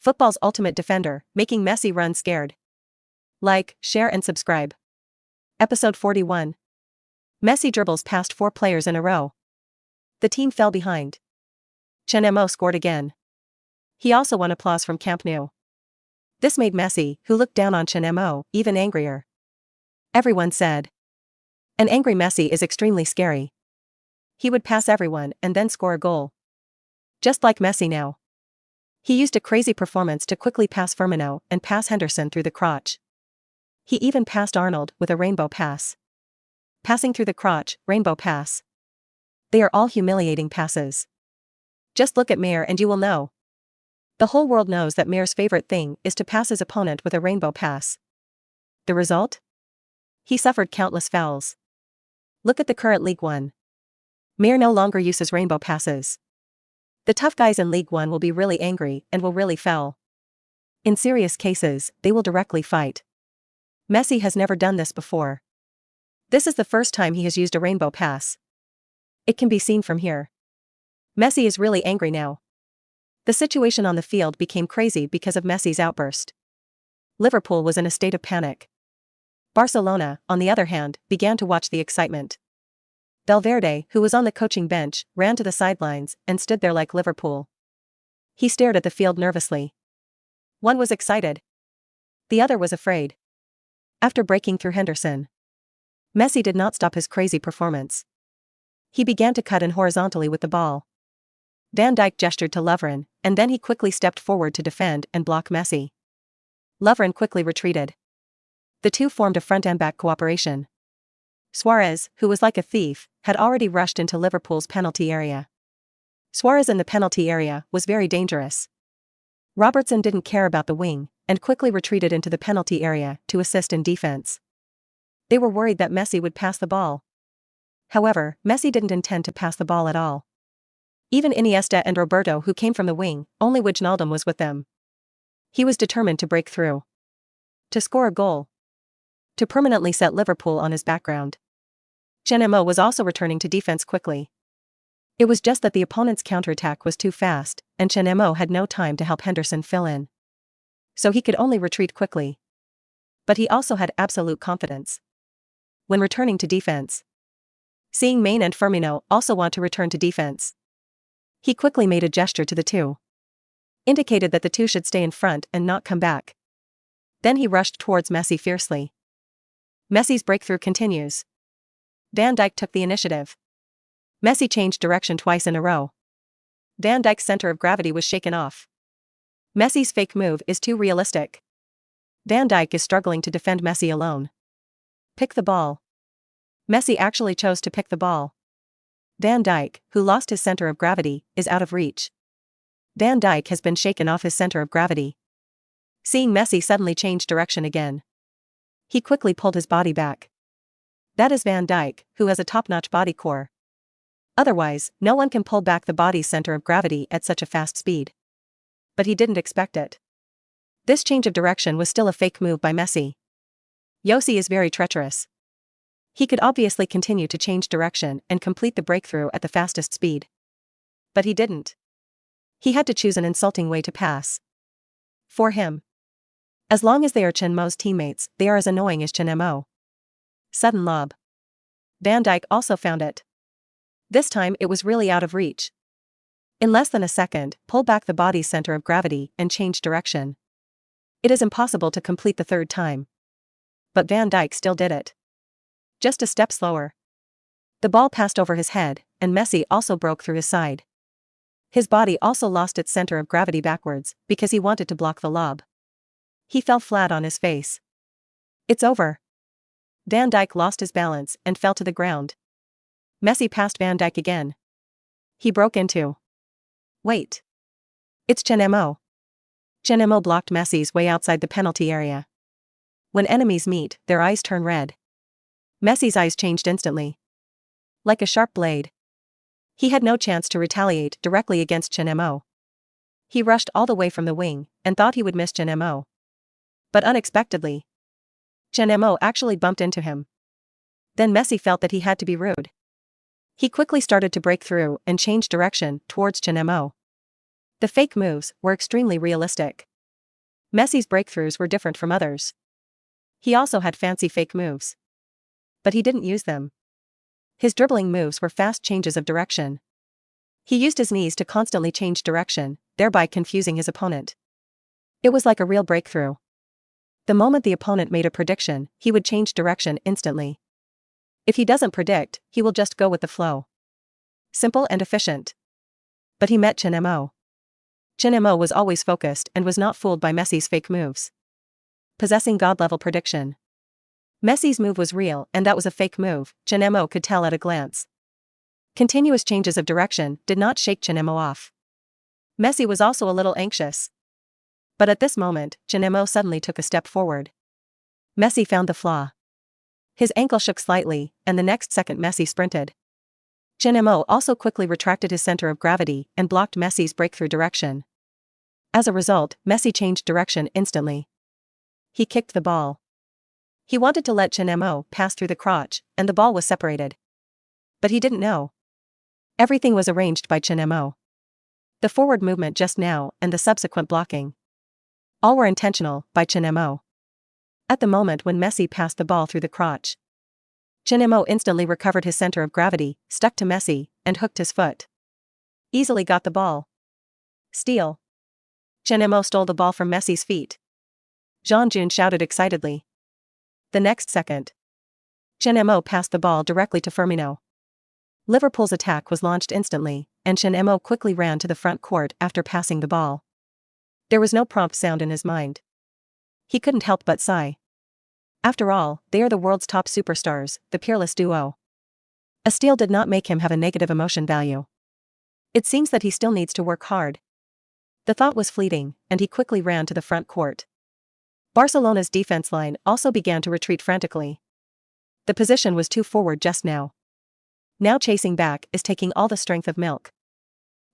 Football's ultimate defender, making Messi run scared. Like, share and subscribe. Episode 41. Messi dribbles past 4 players in a row. The team fell behind. Chen Mo scored again. He also won applause from Camp Nou. This made Messi, who looked down on Chen Mo, even angrier. Everyone said, an angry Messi is extremely scary. He would pass everyone and then score a goal. Just like Messi now. He used a crazy performance to quickly pass Firmino and pass Henderson through the crotch. He even passed Arnold with a rainbow pass. Passing through the crotch, rainbow pass. They are all humiliating passes. Just look at Mayer and you will know. The whole world knows that Mayer's favorite thing is to pass his opponent with a rainbow pass. The result? He suffered countless fouls. Look at the current League One. Mayer no longer uses rainbow passes. The tough guys in League One will be really angry and will really foul. In serious cases, they will directly fight. Messi has never done this before. This is the first time he has used a rainbow pass. It can be seen from here. Messi is really angry now. The situation on the field became crazy because of Messi's outburst. Liverpool was in a state of panic. Barcelona, on the other hand, began to watch the excitement. Valverde, who was on the coaching bench, ran to the sidelines and stood there like Liverpool. He stared at the field nervously. One was excited. The other was afraid. After breaking through Henderson, Messi did not stop his crazy performance. He began to cut in horizontally with the ball. Van Dijk gestured to Lovren, and then he quickly stepped forward to defend and block Messi. Lovren quickly retreated. The two formed a front and back cooperation. Suarez, who was like a thief, had already rushed into Liverpool's penalty area. Suarez in the penalty area was very dangerous. Robertson didn't care about the wing, and quickly retreated into the penalty area to assist in defense. They were worried that Messi would pass the ball. However, Messi didn't intend to pass the ball at all. Even Iniesta and Roberto, who came from the wing, only Wijnaldum was with them. He was determined to break through. To score a goal. To permanently set Liverpool on his background. Chen Mo was also returning to defense quickly. It was just that the opponent's counterattack was too fast, and Chen Mo had no time to help Henderson fill in. So he could only retreat quickly. But he also had absolute confidence. When returning to defense. Seeing Main and Firmino also want to return to defense. He quickly made a gesture to the two. Indicated that the two should stay in front and not come back. Then he rushed towards Messi fiercely. Messi's breakthrough continues. Van Dijk took the initiative. Messi changed direction twice in a row. Van Dijk's center of gravity was shaken off. Messi's fake move is too realistic. Van Dijk is struggling to defend Messi alone. Pick the ball. Messi actually chose to pick the ball. Van Dijk, who lost his center of gravity, is out of reach. Van Dijk has been shaken off his center of gravity. Seeing Messi suddenly change direction again. He quickly pulled his body back. That is Van Dijk, who has a top-notch body core. Otherwise, no one can pull back the body's center of gravity at such a fast speed. But he didn't expect it. This change of direction was still a fake move by Messi. Yossi is very treacherous. He could obviously continue to change direction and complete the breakthrough at the fastest speed. But he didn't. He had to choose an insulting way to pass. For him. As long as they are Chen Mo's teammates, they are as annoying as Chen Mo. Sudden lob. Van Dijk also found it. This time it was really out of reach. In less than a second, pull back the body's center of gravity and change direction. It is impossible to complete the third time. But Van Dijk still did it. Just a step slower. The ball passed over his head, and Messi also broke through his side. His body also lost its center of gravity backwards, because he wanted to block the lob. He fell flat on his face. It's over. Van Dijk lost his balance and fell to the ground. Messi passed Van Dijk again. He broke into. Wait. It's Chen Mo. Chen Mo blocked Messi's way outside the penalty area. When enemies meet, their eyes turn red. Messi's eyes changed instantly. Like a sharp blade. He had no chance to retaliate directly against Chen Mo. He rushed all the way from the wing, and thought he would miss Chen Mo. But unexpectedly, Chen Mo actually bumped into him. Then Messi felt that he had to be rude. He quickly started to break through and change direction towards Chen Mo. The fake moves were extremely realistic. Messi's breakthroughs were different from others. He also had fancy fake moves. But he didn't use them. His dribbling moves were fast changes of direction. He used his knees to constantly change direction, thereby confusing his opponent. It was like a real breakthrough. The moment the opponent made a prediction, he would change direction instantly. If he doesn't predict, he will just go with the flow. Simple and efficient. But he met Chen Mo. Chen Mo was always focused and was not fooled by Messi's fake moves. Possessing God-level prediction. Messi's move was real, and that was a fake move, Chen Mo could tell at a glance. Continuous changes of direction did not shake Chen Mo off. Messi was also a little anxious. But at this moment, Chen Mo suddenly took a step forward. Messi found the flaw. His ankle shook slightly, and the next second Messi sprinted. Chen Mo also quickly retracted his center of gravity and blocked Messi's breakthrough direction. As a result, Messi changed direction instantly. He kicked the ball. He wanted to let Chen Mo pass through the crotch, and the ball was separated. But he didn't know. Everything was arranged by Chen Mo. The forward movement just now and the subsequent blocking. All were intentional by Chen Mo. At the moment when Messi passed the ball through the crotch, Chen Mo instantly recovered his center of gravity, stuck to Messi, and hooked his foot. Easily got the ball. Steal. Chen Mo stole the ball from Messi's feet. Jean-Jun shouted excitedly. The next second, Chen Mo passed the ball directly to Firmino. Liverpool's attack was launched instantly, and Chen Mo quickly ran to the front court after passing the ball. There was no prompt sound in his mind. He couldn't help but sigh. After all, they are the world's top superstars, the peerless duo. A steal did not make him have a negative emotion value. It seems that he still needs to work hard. The thought was fleeting, and he quickly ran to the front court. Barcelona's defense line also began to retreat frantically. The position was too forward just now. Now chasing back is taking all the strength of milk.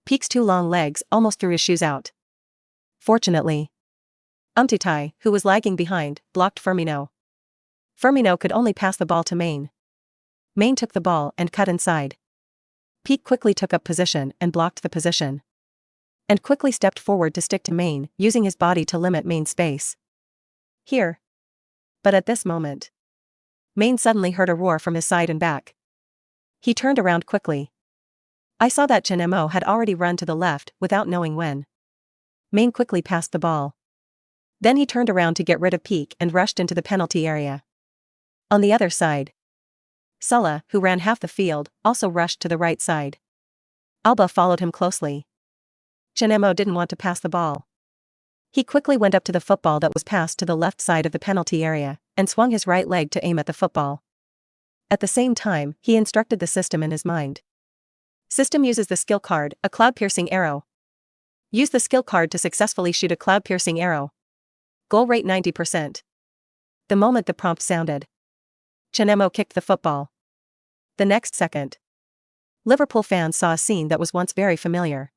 Peak's two long legs almost threw his shoes out. Fortunately, Umtiti, who was lagging behind, blocked Firmino. Firmino could only pass the ball to Main. Main took the ball and cut inside. Peak quickly took up position and blocked the position. And quickly stepped forward to stick to Main, using his body to limit Main's space. Here. But at this moment, Main suddenly heard a roar from his side and back. He turned around quickly. I saw that Chen Mo had already run to the left without knowing when. Main quickly passed the ball. Then he turned around to get rid of Peak and rushed into the penalty area. On the other side, Sulla, who ran half the field, also rushed to the right side. Alba followed him closely. Chen Mo didn't want to pass the ball. He quickly went up to the football that was passed to the left side of the penalty area, and swung his right leg to aim at the football. At the same time, he instructed the system in his mind. System uses the skill card, a cloud-piercing arrow. Use the skill card to successfully shoot a cloud-piercing arrow. Goal rate 90%. The moment the prompt sounded, Chen Mo kicked the football. The next second, Liverpool fans saw a scene that was once very familiar.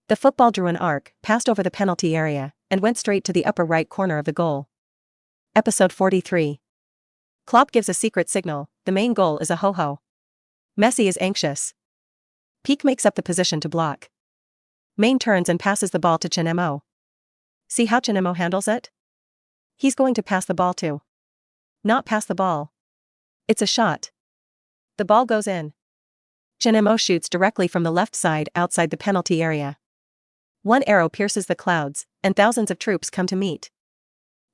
The football drew an arc, passed over the penalty area, and went straight to the upper right corner of the goal. Episode 43. Klopp gives a secret signal, the main goal is a ho-ho. Messi is anxious. Peak makes up the position to block. Main turns and passes the ball to Chen Mo. See how Chen Mo handles it? He's going to pass the ball to. Not pass the ball. It's a shot. The ball goes in. Chen Mo shoots directly from the left side outside the penalty area. One arrow pierces the clouds, and thousands of troops come to meet.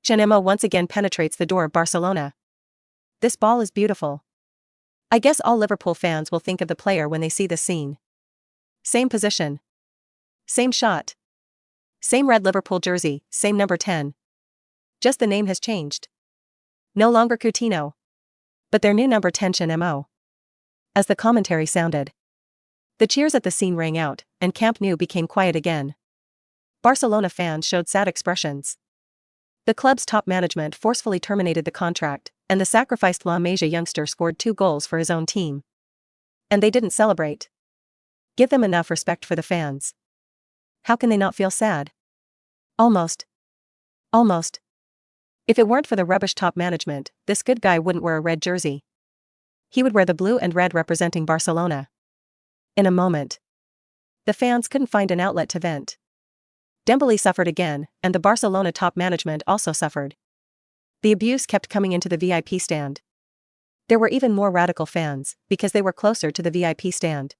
Chen Mo once again penetrates the door of Barcelona. This ball is beautiful. I guess all Liverpool fans will think of the player when they see this scene. Same position. Same shot. Same red Liverpool jersey, same number 10. Just the name has changed. No longer Coutinho. But their new number 10 Chen Mo. As the commentary sounded, the cheers at the scene rang out, and Camp Nou became quiet again. Barcelona fans showed sad expressions. The club's top management forcefully terminated the contract, and the sacrificed La Masia youngster scored 2 goals for his own team. And they didn't celebrate. Give them enough respect for the fans. How can they not feel sad? Almost. If it weren't for the rubbish top management, this good guy wouldn't wear a red jersey. He would wear the blue and red representing Barcelona. In a moment, the fans couldn't find an outlet to vent. Dembele suffered again, and the Barcelona top management also suffered. The abuse kept coming into the VIP stand. There were even more radical fans, because they were closer to the VIP stand.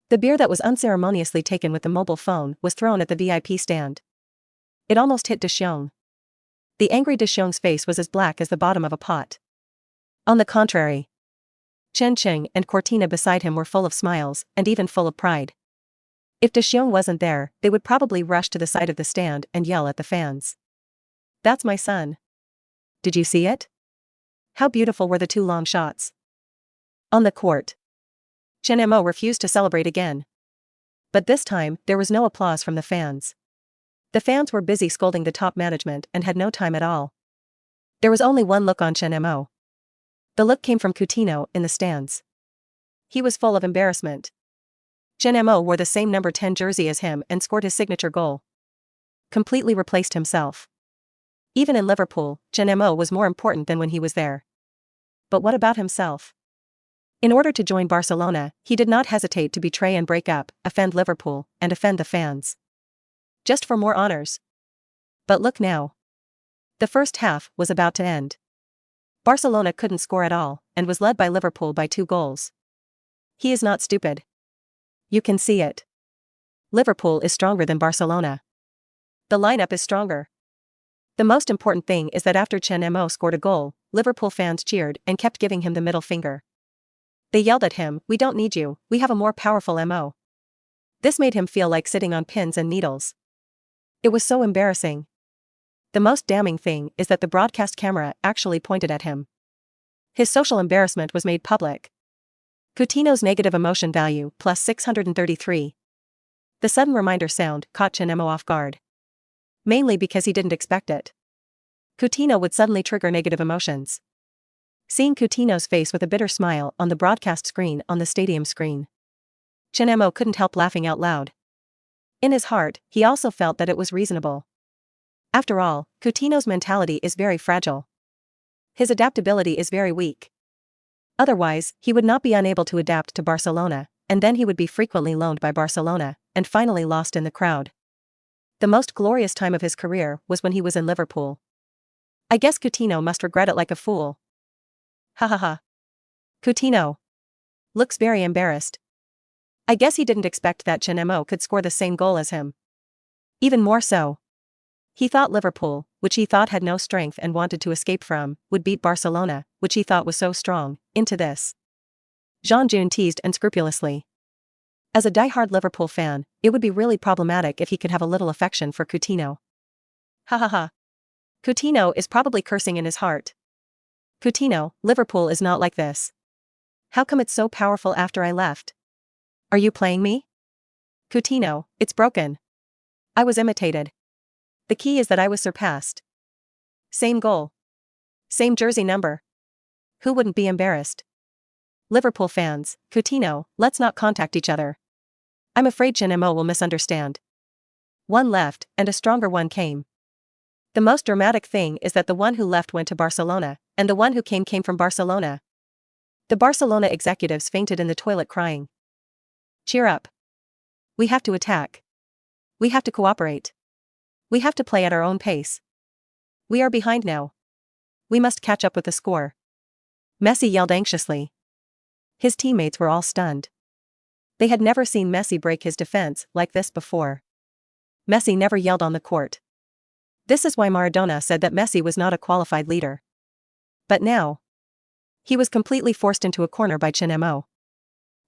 The beer that was unceremoniously taken with the mobile phone was thrown at the VIP stand. It almost hit De Jong. The angry De Jong's face was as black as the bottom of a pot. On the contrary, Chen and Cortina beside him were full of smiles, and even full of pride. If De Jong wasn't there, they would probably rush to the side of the stand and yell at the fans. "That's my son. Did you see it? How beautiful were the two long shots?" On the court, Chen Mo refused to celebrate again. But this time, there was no applause from the fans. The fans were busy scolding the top management and had no time at all. There was only one look on Chen Mo. The look came from Coutinho in the stands. He was full of embarrassment. Chen Mo wore the same number 10 jersey as him and scored his signature goal. Completely replaced himself. Even in Liverpool, Chen Mo was more important than when he was there. But what about himself? In order to join Barcelona, he did not hesitate to betray and break up, offend Liverpool, and offend the fans. Just for more honors. But look now. The first half was about to end. Barcelona couldn't score at all, and was led by Liverpool by 2 goals. He is not stupid. You can see it. Liverpool is stronger than Barcelona. The lineup is stronger. The most important thing is that after Chen Mo scored a goal, Liverpool fans cheered and kept giving him the middle finger. They yelled at him, "We don't need you, we have a more powerful Mo." This made him feel like sitting on pins and needles. It was so embarrassing. The most damning thing is that the broadcast camera actually pointed at him. His social embarrassment was made public. Coutinho's negative emotion value, plus 633. The sudden reminder sound caught Chen Mo off guard. Mainly because he didn't expect it. Coutinho would suddenly trigger negative emotions. Seeing Coutinho's face with a bitter smile on the broadcast screen on the stadium screen, Chen Mo couldn't help laughing out loud. In his heart, he also felt that it was reasonable. After all, Coutinho's mentality is very fragile. His adaptability is very weak. Otherwise, he would not be unable to adapt to Barcelona, and then he would be frequently loaned by Barcelona, and finally lost in the crowd. The most glorious time of his career was when he was in Liverpool. I guess Coutinho must regret it like a fool. Ha ha ha. Coutinho looks very embarrassed. I guess he didn't expect that Chen Mo could score the same goal as him. Even more so. He thought Liverpool, which he thought had no strength and wanted to escape from, would beat Barcelona, which he thought was so strong, into this. Jean-June teased unscrupulously. As a die-hard Liverpool fan, it would be really problematic if he could have a little affection for Coutinho. Ha ha ha. Coutinho is probably cursing in his heart. Coutinho, Liverpool is not like this. How come it's so powerful after I left? Are you playing me? Coutinho, it's broken. I was imitated. The key is that I was surpassed. Same goal. Same jersey number. Who wouldn't be embarrassed? Liverpool fans, Coutinho, let's not contact each other. I'm afraid Chen Mo will misunderstand. One left, and a stronger one came. The most dramatic thing is that the one who left went to Barcelona, and the one who came from Barcelona. The Barcelona executives fainted in the toilet crying. Cheer up. We have to attack. We have to cooperate. We have to play at our own pace. We are behind now. We must catch up with the score. Messi yelled anxiously. His teammates were all stunned. They had never seen Messi break his defense like this before. Messi never yelled on the court. This is why Maradona said that Messi was not a qualified leader. But now, he was completely forced into a corner by Chen Mo.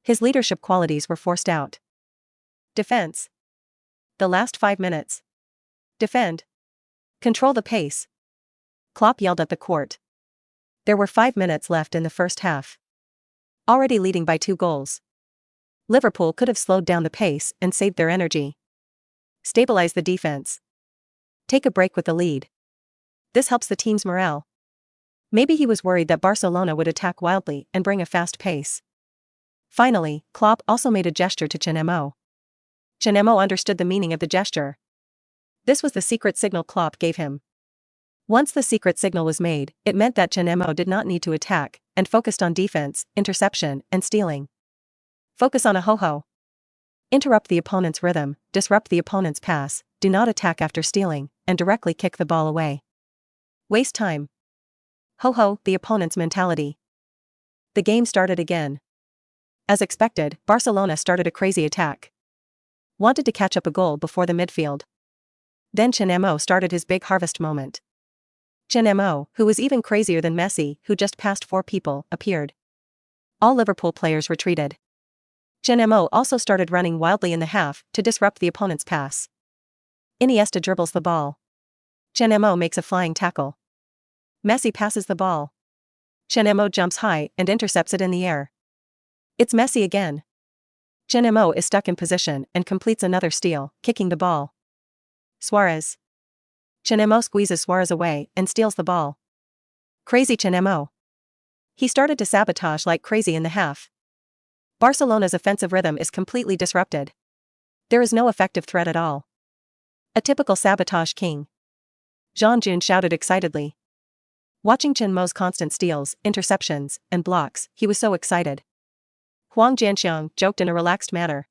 His leadership qualities were forced out. Defense. The last 5 minutes. Defend. Control the pace. Klopp yelled at the court. There were 5 minutes left in the first half. Already leading by 2 goals. Liverpool could have slowed down the pace and saved their energy. Stabilize the defense. Take a break with the lead. This helps the team's morale. Maybe he was worried that Barcelona would attack wildly and bring a fast pace. Finally, Klopp also made a gesture to Chen Mo. Chen Mo understood the meaning of the gesture. This was the secret signal Klopp gave him. Once the secret signal was made, it meant that Chen Mo did not need to attack, and focused on defense, interception, and stealing. Focus on a ho-ho. Interrupt the opponent's rhythm, disrupt the opponent's pass, do not attack after stealing, and directly kick the ball away. Waste time. Ho ho, the opponent's mentality. The game started again. As expected, Barcelona started a crazy attack. Wanted to catch up a goal before the midfield. Then Chen Mo started his big harvest moment. Chen Mo, who was even crazier than Messi, who just passed 4 people, appeared. All Liverpool players retreated. Chen Mo also started running wildly in the half to disrupt the opponent's pass. Iniesta dribbles the ball. Chen Mo makes a flying tackle. Messi passes the ball. Chen Mo jumps high and intercepts it in the air. It's Messi again. Chen Mo is stuck in position and completes another steal, kicking the ball. Suarez. Chen Mo squeezes Suarez away and steals the ball. Crazy Chen Mo. He started to sabotage like crazy in the half. Barcelona's offensive rhythm is completely disrupted. There is no effective threat at all. A typical sabotage king. Jean Jun shouted excitedly. Watching Chen Mo's constant steals, interceptions, and blocks, he was so excited. Huang Jianxiang joked in a relaxed manner.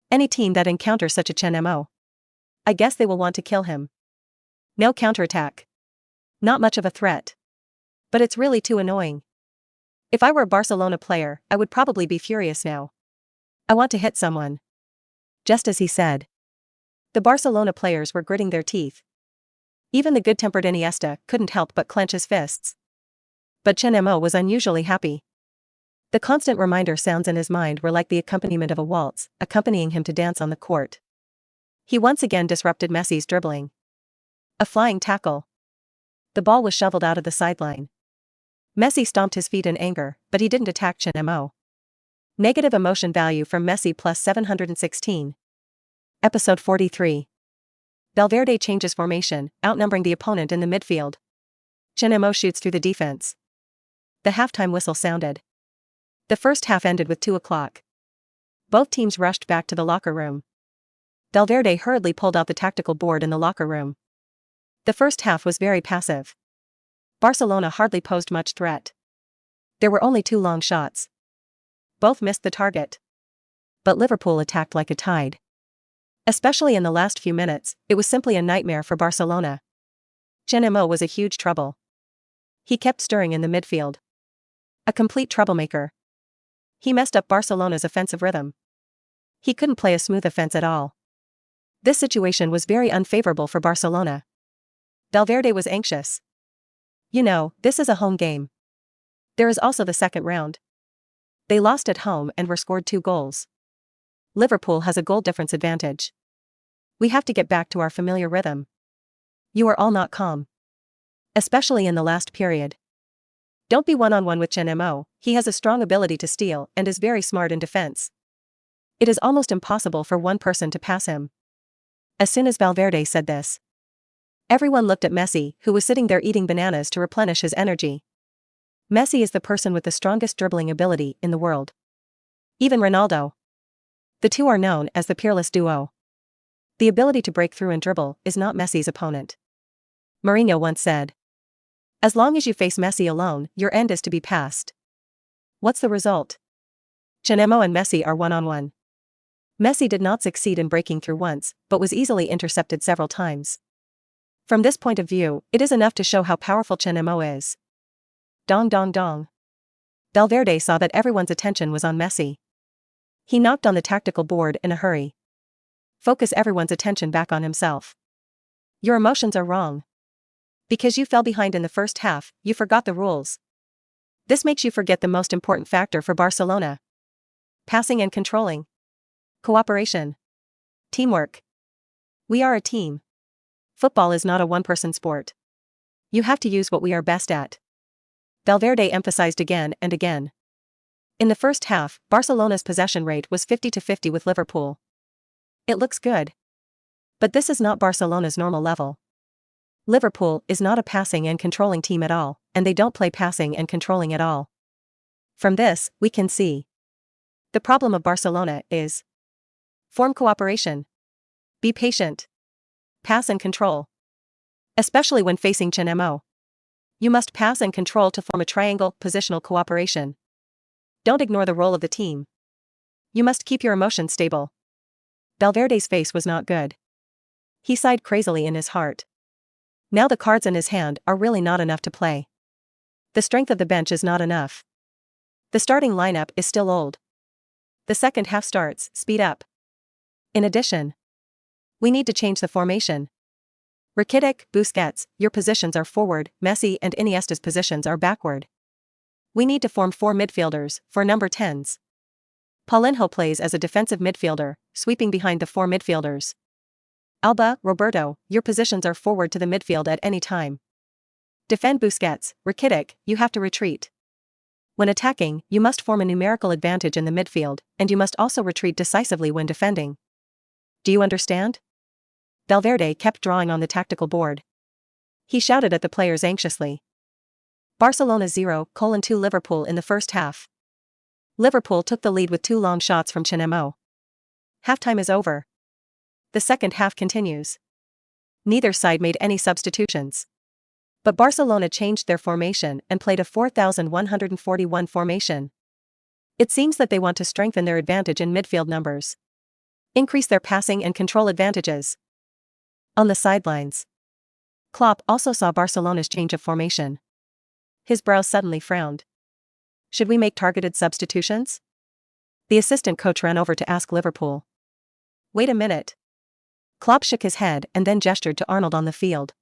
Any team that encounters such a Chen Mo, I guess they will want to kill him. No counterattack. Not much of a threat. But it's really too annoying. If I were a Barcelona player, I would probably be furious now. I want to hit someone. Just as he said. The Barcelona players were gritting their teeth. Even the good-tempered Iniesta couldn't help but clench his fists. But Chen Mo was unusually happy. The constant reminder sounds in his mind were like the accompaniment of a waltz, accompanying him to dance on the court. He once again disrupted Messi's dribbling. A flying tackle. The ball was shoveled out of the sideline. Messi stomped his feet in anger, but he didn't attack Chen Mo. Negative emotion value from Messi plus 716. Episode 43. Valverde changes formation, outnumbering the opponent in the midfield. Chen Mo shoots through the defense. The halftime whistle sounded. The first half ended with 2:00. Both teams rushed back to the locker room. Valverde hurriedly pulled out the tactical board in the locker room. The first half was very passive. Barcelona hardly posed much threat. There were only 2 long shots. Both missed the target. But Liverpool attacked like a tide. Especially in the last few minutes, it was simply a nightmare for Barcelona. Chen Mo was a huge trouble. He kept stirring in the midfield. A complete troublemaker. He messed up Barcelona's offensive rhythm. He couldn't play a smooth offense at all. This situation was very unfavorable for Barcelona. Valverde was anxious. You know, this is a home game. There is also the second round. They lost at home and were scored 2 goals. Liverpool has a goal difference advantage. We have to get back to our familiar rhythm. You are all not calm. Especially in the last period. Don't be one-on-one with Chen Mo, he has a strong ability to steal and is very smart in defense. It is almost impossible for one person to pass him. As soon as Valverde said this, everyone looked at Messi, who was sitting there eating bananas to replenish his energy. Messi is the person with the strongest dribbling ability in the world. Even Ronaldo. The two are known as the peerless duo. The ability to break through and dribble is not Messi's opponent. Mourinho once said, as long as you face Messi alone, your end is to be passed. What's the result? Chen Mo and Messi are one-on-one. Messi did not succeed in breaking through once, but was easily intercepted several times. From this point of view, it is enough to show how powerful Chen Mo is. Dong dong dong. Valverde saw that everyone's attention was on Messi. He knocked on the tactical board in a hurry. Focus everyone's attention back on himself. Your emotions are wrong. Because you fell behind in the first half, you forgot the rules. This makes you forget the most important factor for Barcelona. Passing and controlling. Cooperation. Teamwork. We are a team. Football is not a one-person sport. You have to use what we are best at. Valverde emphasized again and again. In the first half, Barcelona's possession rate was 50-50 with Liverpool. It looks good. But this is not Barcelona's normal level. Liverpool is not a passing and controlling team at all, and they don't play passing and controlling at all. From this, we can see. The problem of Barcelona is form cooperation. Be patient. Pass and control. Especially when facing Chen Mo. You must pass and control to form a triangle, positional cooperation. Don't ignore the role of the team. You must keep your emotions stable. Valverde's face was not good. He sighed crazily in his heart. Now the cards in his hand are really not enough to play. The strength of the bench is not enough. The starting lineup is still old. The second half starts, speed up. In addition, we need to change the formation. Rakitic, Busquets, your positions are forward, Messi and Iniesta's positions are backward. We need to form 4 midfielders, for number 10s. Paulinho plays as a defensive midfielder, sweeping behind the 4 midfielders. Alba, Roberto, your positions are forward to the midfield at any time. Defend Busquets, Rakitic, you have to retreat. When attacking, you must form a numerical advantage in the midfield, and you must also retreat decisively when defending. Do you understand? Valverde kept drawing on the tactical board. He shouted at the players anxiously. Barcelona 0-2 Liverpool in the first half. Liverpool took the lead with 2 long shots from Chen Mo. Halftime is over. The second half continues. Neither side made any substitutions. But Barcelona changed their formation and played a 4141 formation. It seems that they want to strengthen their advantage in midfield numbers. Increase their passing and control advantages. On the sidelines, Klopp also saw Barcelona's change of formation. His brows suddenly frowned. Should we make targeted substitutions? The assistant coach ran over to ask Liverpool. Wait a minute. Klopp shook his head and then gestured to Arnold on the field.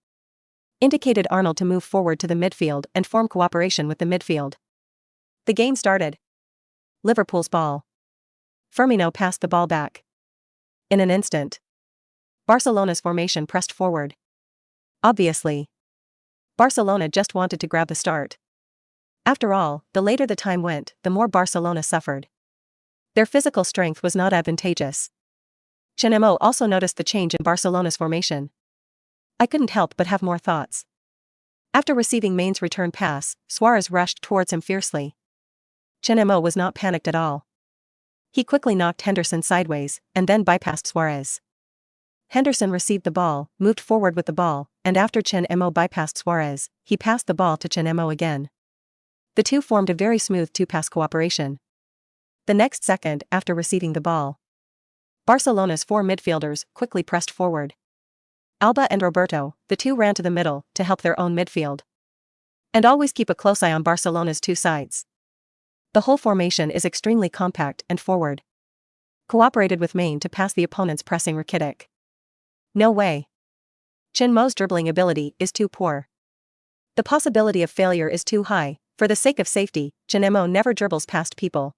Indicated Arnold to move forward to the midfield and form cooperation with the midfield. The game started. Liverpool's ball. Firmino passed the ball back. In an instant, Barcelona's formation pressed forward. Obviously, Barcelona just wanted to grab the start. After all, the later the time went, the more Barcelona suffered. Their physical strength was not advantageous. Chen Mo also noticed the change in Barcelona's formation. I couldn't help but have more thoughts. After receiving Main's return pass, Suarez rushed towards him fiercely. Chen Mo was not panicked at all. He quickly knocked Henderson sideways, and then bypassed Suarez. Henderson received the ball, moved forward with the ball, and after Chen Mo bypassed Suarez, he passed the ball to Chen Mo again. The two formed a very smooth 2-pass cooperation. The next second after receiving the ball, Barcelona's 4 midfielders quickly pressed forward. Alba and Roberto, the two ran to the middle to help their own midfield. And always keep a close eye on Barcelona's 2 sides. The whole formation is extremely compact and forward. Cooperated with Main to pass the opponent's pressing Rakitic. No way. Chen Mo's dribbling ability is too poor. The possibility of failure is too high. For the sake of safety, Chen Mo never dribbles past people.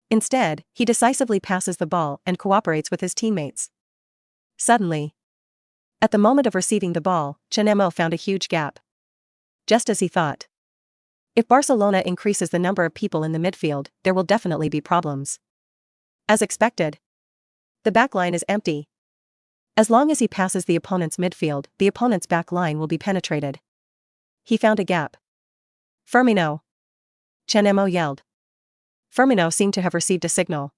Instead, he decisively passes the ball and cooperates with his teammates. Suddenly, at the moment of receiving the ball, Chen Mo found a huge gap. Just as he thought. If Barcelona increases the number of people in the midfield, there will definitely be problems. As expected, the back line is empty. As long as he passes the opponent's midfield, the opponent's back line will be penetrated. He found a gap. Firmino! Chen Mo yelled. Firmino seemed to have received a signal.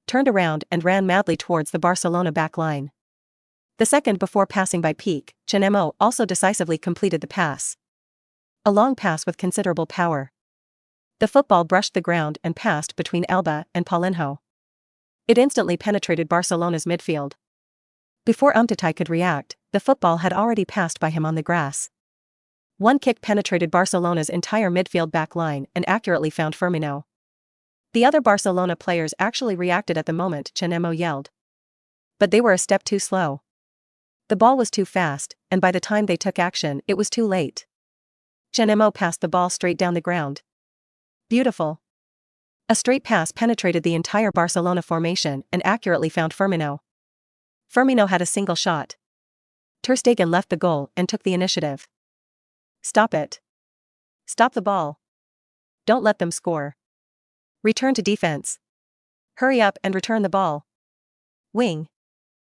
Turned around and ran madly towards the Barcelona back line. The second before passing by Peak, Chen Mo also decisively completed the pass. A long pass with considerable power. The football brushed the ground and passed between Alba and Paulinho. It instantly penetrated Barcelona's midfield. Before Umtiti could react, the football had already passed by him on the grass. One kick penetrated Barcelona's entire midfield back line and accurately found Firmino. The other Barcelona players actually reacted at the moment Chen Mo yelled. But they were a step too slow. The ball was too fast, and by the time they took action, it was too late. Chen Mo passed the ball straight down the ground. Beautiful. A straight pass penetrated the entire Barcelona formation and accurately found Firmino. Firmino had a single shot. Ter Stegen left the goal and took the initiative. Stop it. Stop the ball. Don't let them score. Return to defense. Hurry up and return the ball. Wing.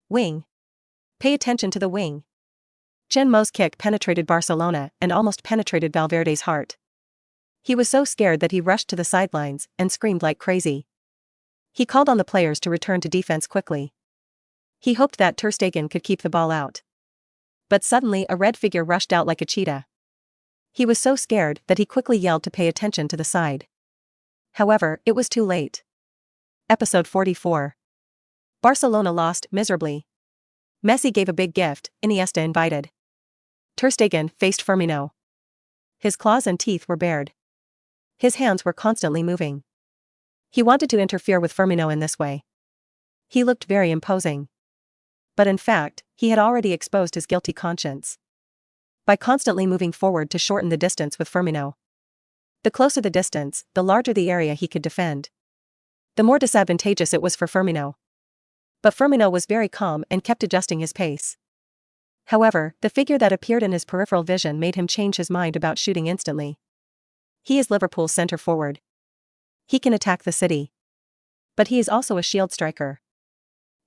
Wing. Pay attention to the wing. Chen Mo's kick penetrated Barcelona and almost penetrated Valverde's heart. He was so scared that he rushed to the sidelines and screamed like crazy. He called on the players to return to defense quickly. He hoped that Ter Stegen could keep the ball out. But suddenly a red figure rushed out like a cheetah. He was so scared that he quickly yelled to pay attention to the side. However, it was too late. Episode 44. Barcelona lost miserably. Messi gave a big gift, Iniesta invited. Ter Stegen faced Firmino. His claws and teeth were bared. His hands were constantly moving. He wanted to interfere with Firmino in this way. He looked very imposing. But in fact, he had already exposed his guilty conscience by constantly moving forward to shorten the distance with Firmino. The closer the distance, the larger the area he could defend. The more disadvantageous it was for Firmino. But Firmino was very calm and kept adjusting his pace. However, the figure that appeared in his peripheral vision made him change his mind about shooting instantly. He is Liverpool's centre forward. He can attack the city. But he is also a shield striker.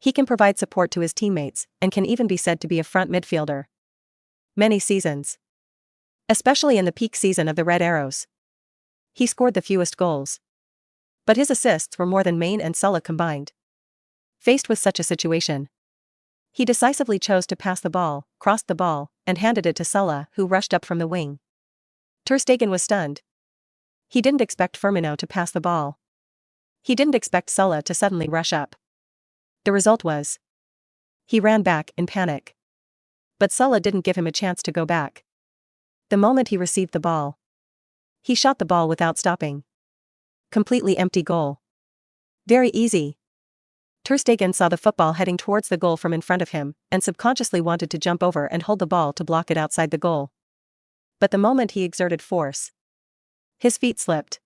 He can provide support to his teammates, and can even be said to be a front midfielder. Many seasons. Especially in the peak season of the Red Arrows. He scored the fewest goals. But his assists were more than Mane and Salah combined. Faced with such a situation, he decisively chose to pass the ball, crossed the ball, and handed it to Salah, who rushed up from the wing. Ter Stegen was stunned. He didn't expect Firmino to pass the ball. He didn't expect Salah to suddenly rush up. The result was, he ran back in panic. But Salah didn't give him a chance to go back. The moment he received the ball, he shot the ball without stopping. Completely empty goal. Very easy. Ter Stegen saw the football heading towards the goal from in front of him, and subconsciously wanted to jump over and hold the ball to block it outside the goal. But the moment he exerted force, his feet slipped.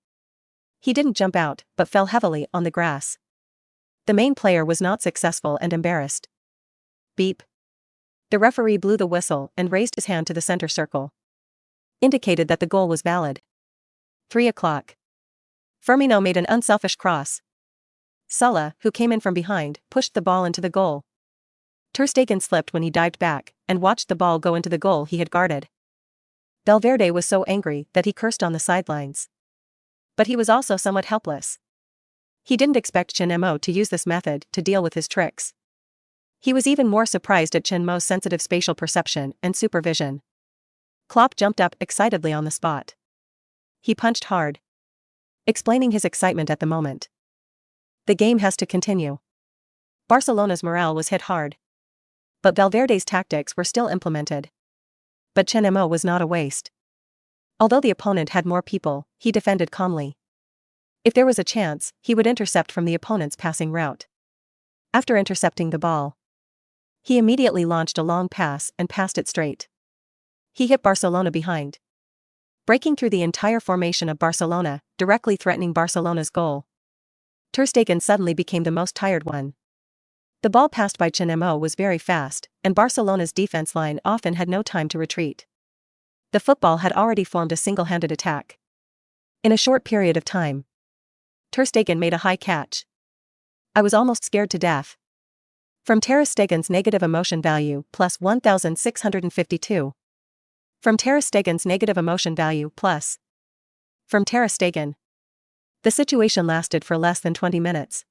He didn't jump out, but fell heavily on the grass. The main player was not successful and embarrassed. Beep. The referee blew the whistle and raised his hand to the center circle. Indicated that the goal was valid. 3 o'clock. Firmino made an unselfish cross. Salah, who came in from behind, pushed the ball into the goal. Ter Stegen slipped when he dived back, and watched the ball go into the goal he had guarded. Valverde was so angry that he cursed on the sidelines. But he was also somewhat helpless. He didn't expect Chen Mo to use this method to deal with his tricks. He was even more surprised at Chen Mo's sensitive spatial perception and supervision. Klopp jumped up excitedly on the spot. He punched hard, explaining his excitement at the moment. The game has to continue. Barcelona's morale was hit hard. But Valverde's tactics were still implemented. But Chen Mo was not a waste. Although the opponent had more people, he defended calmly. If there was a chance, he would intercept from the opponent's passing route. After intercepting the ball, he immediately launched a long pass and passed it straight. He hit Barcelona behind, breaking through the entire formation of Barcelona, directly threatening Barcelona's goal. Ter Stegen suddenly became the most tired one. The ball passed by Chen Mo was very fast, and Barcelona's defense line often had no time to retreat. The football had already formed a single-handed attack. In a short period of time, Ter Stegen made a high catch. I was almost scared to death. From Ter Stegen's negative emotion value plus 1652. From Ter Stegen's negative emotion value plus. From Ter Stegen. The situation lasted for less than 20 minutes.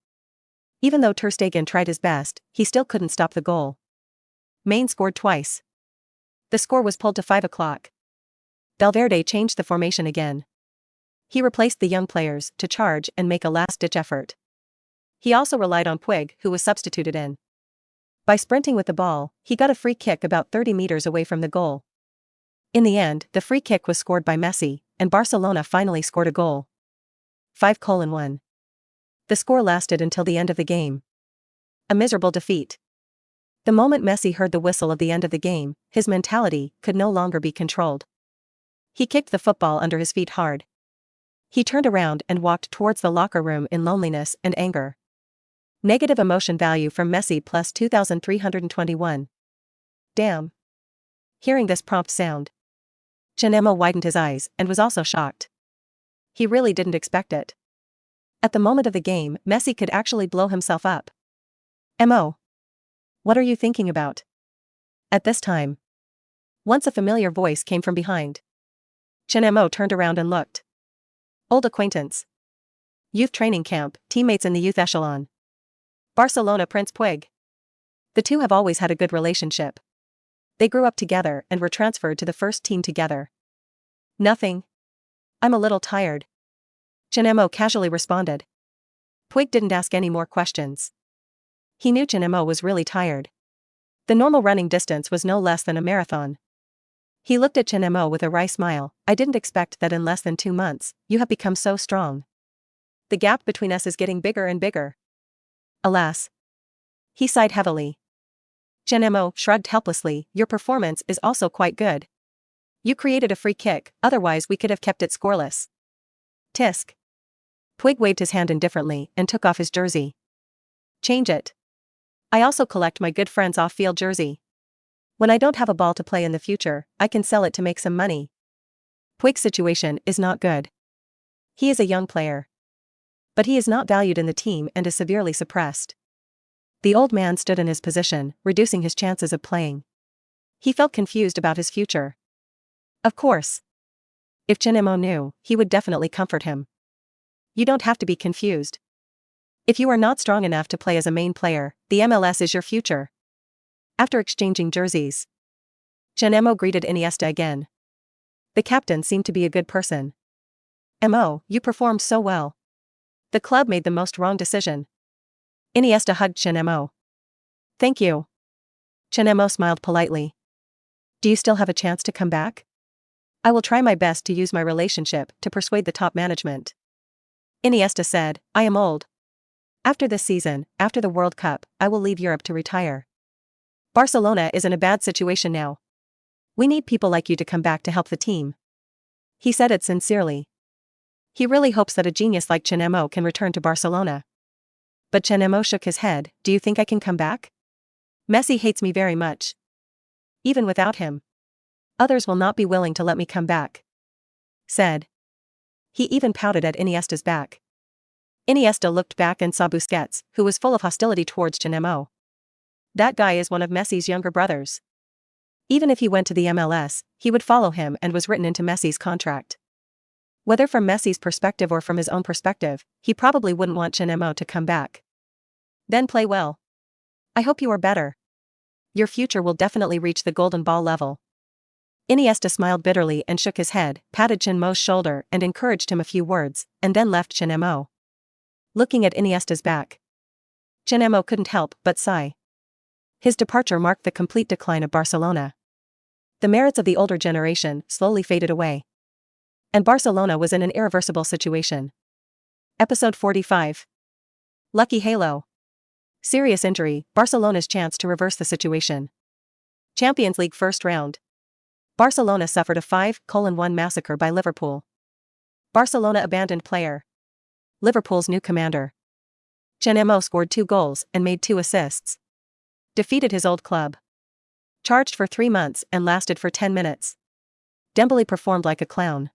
Even though Ter Stegen tried his best, he still couldn't stop the goal. Mane scored twice. The score was pulled to 5 o'clock. Valverde changed the formation again. He replaced the young players to charge and make a last-ditch effort. He also relied on Puig, who was substituted in. By sprinting with the ball, he got a free kick about 30 meters away from the goal. In the end, the free kick was scored by Messi, and Barcelona finally scored a goal. 5:1. The score lasted until the end of the game. A miserable defeat. The moment Messi heard the whistle of the end of the game, his mentality could no longer be controlled. He kicked the football under his feet hard. He turned around and walked towards the locker room in loneliness and anger. Negative emotion value from Messi plus 2321. Damn. Hearing this prompt sound, Chen Mo widened his eyes and was also shocked. He really didn't expect it. At the moment of the game, Messi could actually blow himself up. Mo. What are you thinking about? At this time, once a familiar voice came from behind. Chen Mo turned around and looked. Old acquaintance. Youth training camp, teammates in the youth echelon. Barcelona Prince Puig. The two have always had a good relationship. They grew up together and were transferred to the first team together. Nothing. I'm a little tired. Chen Mo casually responded. Puig didn't ask any more questions. He knew Chen Mo was really tired. The normal running distance was no less than a marathon. He looked at Chen Mo with a wry smile. I didn't expect that in less than 2 months, you have become so strong. The gap between us is getting bigger and bigger. Alas. He sighed heavily. Chen Mo shrugged helplessly. Your performance is also quite good. You created a free kick, otherwise we could have kept it scoreless. Tisk. Twig waved his hand indifferently and took off his jersey. Change it. I also collect my good friend's off-field jersey. When I don't have a ball to play in the future, I can sell it to make some money. Twig's situation is not good. He is a young player. But he is not valued in the team and is severely suppressed. The old man stood in his position, reducing his chances of playing. He felt confused about his future. Of course. If Chen Mo knew, he would definitely comfort him. You don't have to be confused. If you are not strong enough to play as a main player, the MLS is your future. After exchanging jerseys, Chen Mo greeted Iniesta again. The captain seemed to be a good person. Mo, you performed so well. The club made the most wrong decision. Iniesta hugged Chen Mo. Thank you. Chen Mo smiled politely. Do you still have a chance to come back? I will try my best to use my relationship to persuade the top management. Iniesta said, I am old. After this season, after the World Cup, I will leave Europe to retire. Barcelona is in a bad situation now. We need people like you to come back to help the team. He said it sincerely. He really hopes that a genius like Chen Mo can return to Barcelona. But Chen Mo shook his head. Do you think I can come back? Messi hates me very much. Even without him. Others will not be willing to let me come back. Said. He even pouted at Iniesta's back. Iniesta looked back and saw Busquets, who was full of hostility towards Chen Mo. That guy is one of Messi's younger brothers. Even if he went to the MLS, he would follow him and was written into Messi's contract. Whether from Messi's perspective or from his own perspective, he probably wouldn't want Chen Mo to come back. Then play well. I hope you are better. Your future will definitely reach the golden ball level. Iniesta smiled bitterly and shook his head, patted Chen Mo's shoulder and encouraged him a few words, and then left Chen Mo. Looking at Iniesta's back, Chen Mo couldn't help but sigh. His departure marked the complete decline of Barcelona. The merits of the older generation slowly faded away. And Barcelona was in an irreversible situation. Episode 45. Lucky Halo. Serious injury, Barcelona's chance to reverse the situation. Champions League first round. Barcelona suffered a 5-1 massacre by Liverpool. Barcelona abandoned player. Liverpool's new commander. Chen Mo scored 2 goals and made 2 assists. Defeated his old club. Charged for 3 months and lasted for 10 minutes. Dembele performed like a clown.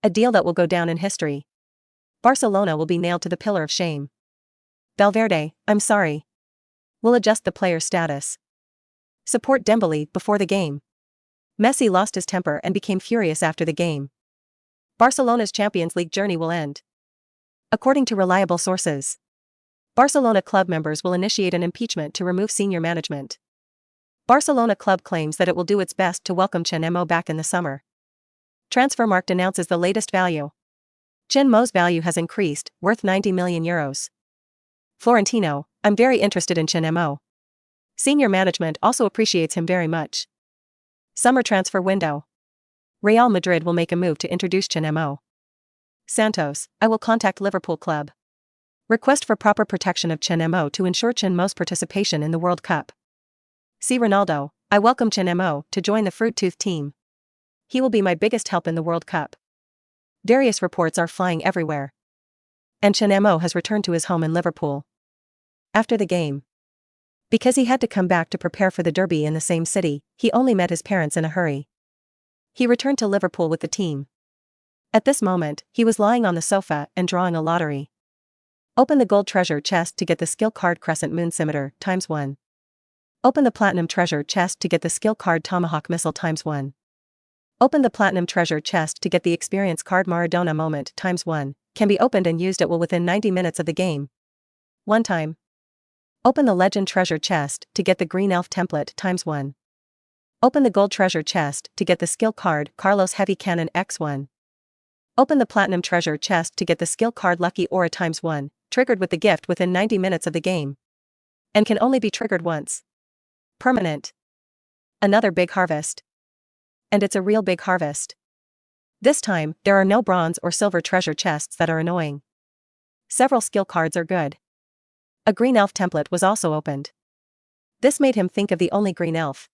A deal that will go down in history. Barcelona will be nailed to the pillar of shame. Valverde, I'm sorry. We'll adjust the player's status. Support Dembele before the game. Messi lost his temper and became furious after the game. Barcelona's Champions League journey will end. According to reliable sources, Barcelona club members will initiate an impeachment to remove senior management. Barcelona club claims that it will do its best to welcome Chen Mo back in the summer. Transfermarkt announces the latest value. Chen Mo's value has increased, worth €90 million. Florentino, I'm very interested in Chen Mo. Senior management also appreciates him very much. Summer transfer window. Real Madrid will make a move to introduce Chen Mo. Santos, I will contact Liverpool club. Request for proper protection of Chen Mo to ensure Chen Mo's participation in the World Cup. See Ronaldo, I welcome Chen Mo to join the Fruit Tooth team. He will be my biggest help in the World Cup. Various reports are flying everywhere. And Chen Mo has returned to his home in Liverpool. After the game. Because he had to come back to prepare for the derby in the same city, he only met his parents in a hurry. He returned to Liverpool with the team. At this moment, he was lying on the sofa and drawing a lottery. Open the gold treasure chest to get the skill card Crescent Moon Scimitar ×1. Open the platinum treasure chest to get the skill card Tomahawk Missile ×1. Open the platinum treasure chest to get the experience card Maradona Moment ×1. Can be opened and used at will within 90 minutes of the game. One time. Open the legend treasure chest to get the green elf template ×1. Open the gold treasure chest to get the skill card Carlos Heavy Cannon X1. Open the platinum treasure chest to get the skill card Lucky Aura ×1, triggered with the gift within 90 minutes of the game. and can only be triggered once. Permanent. Another big harvest. And it's a real big harvest. This time, there are no bronze or silver treasure chests that are annoying. Several skill cards are good. A green elf template was also opened. This made him think of the only green elf.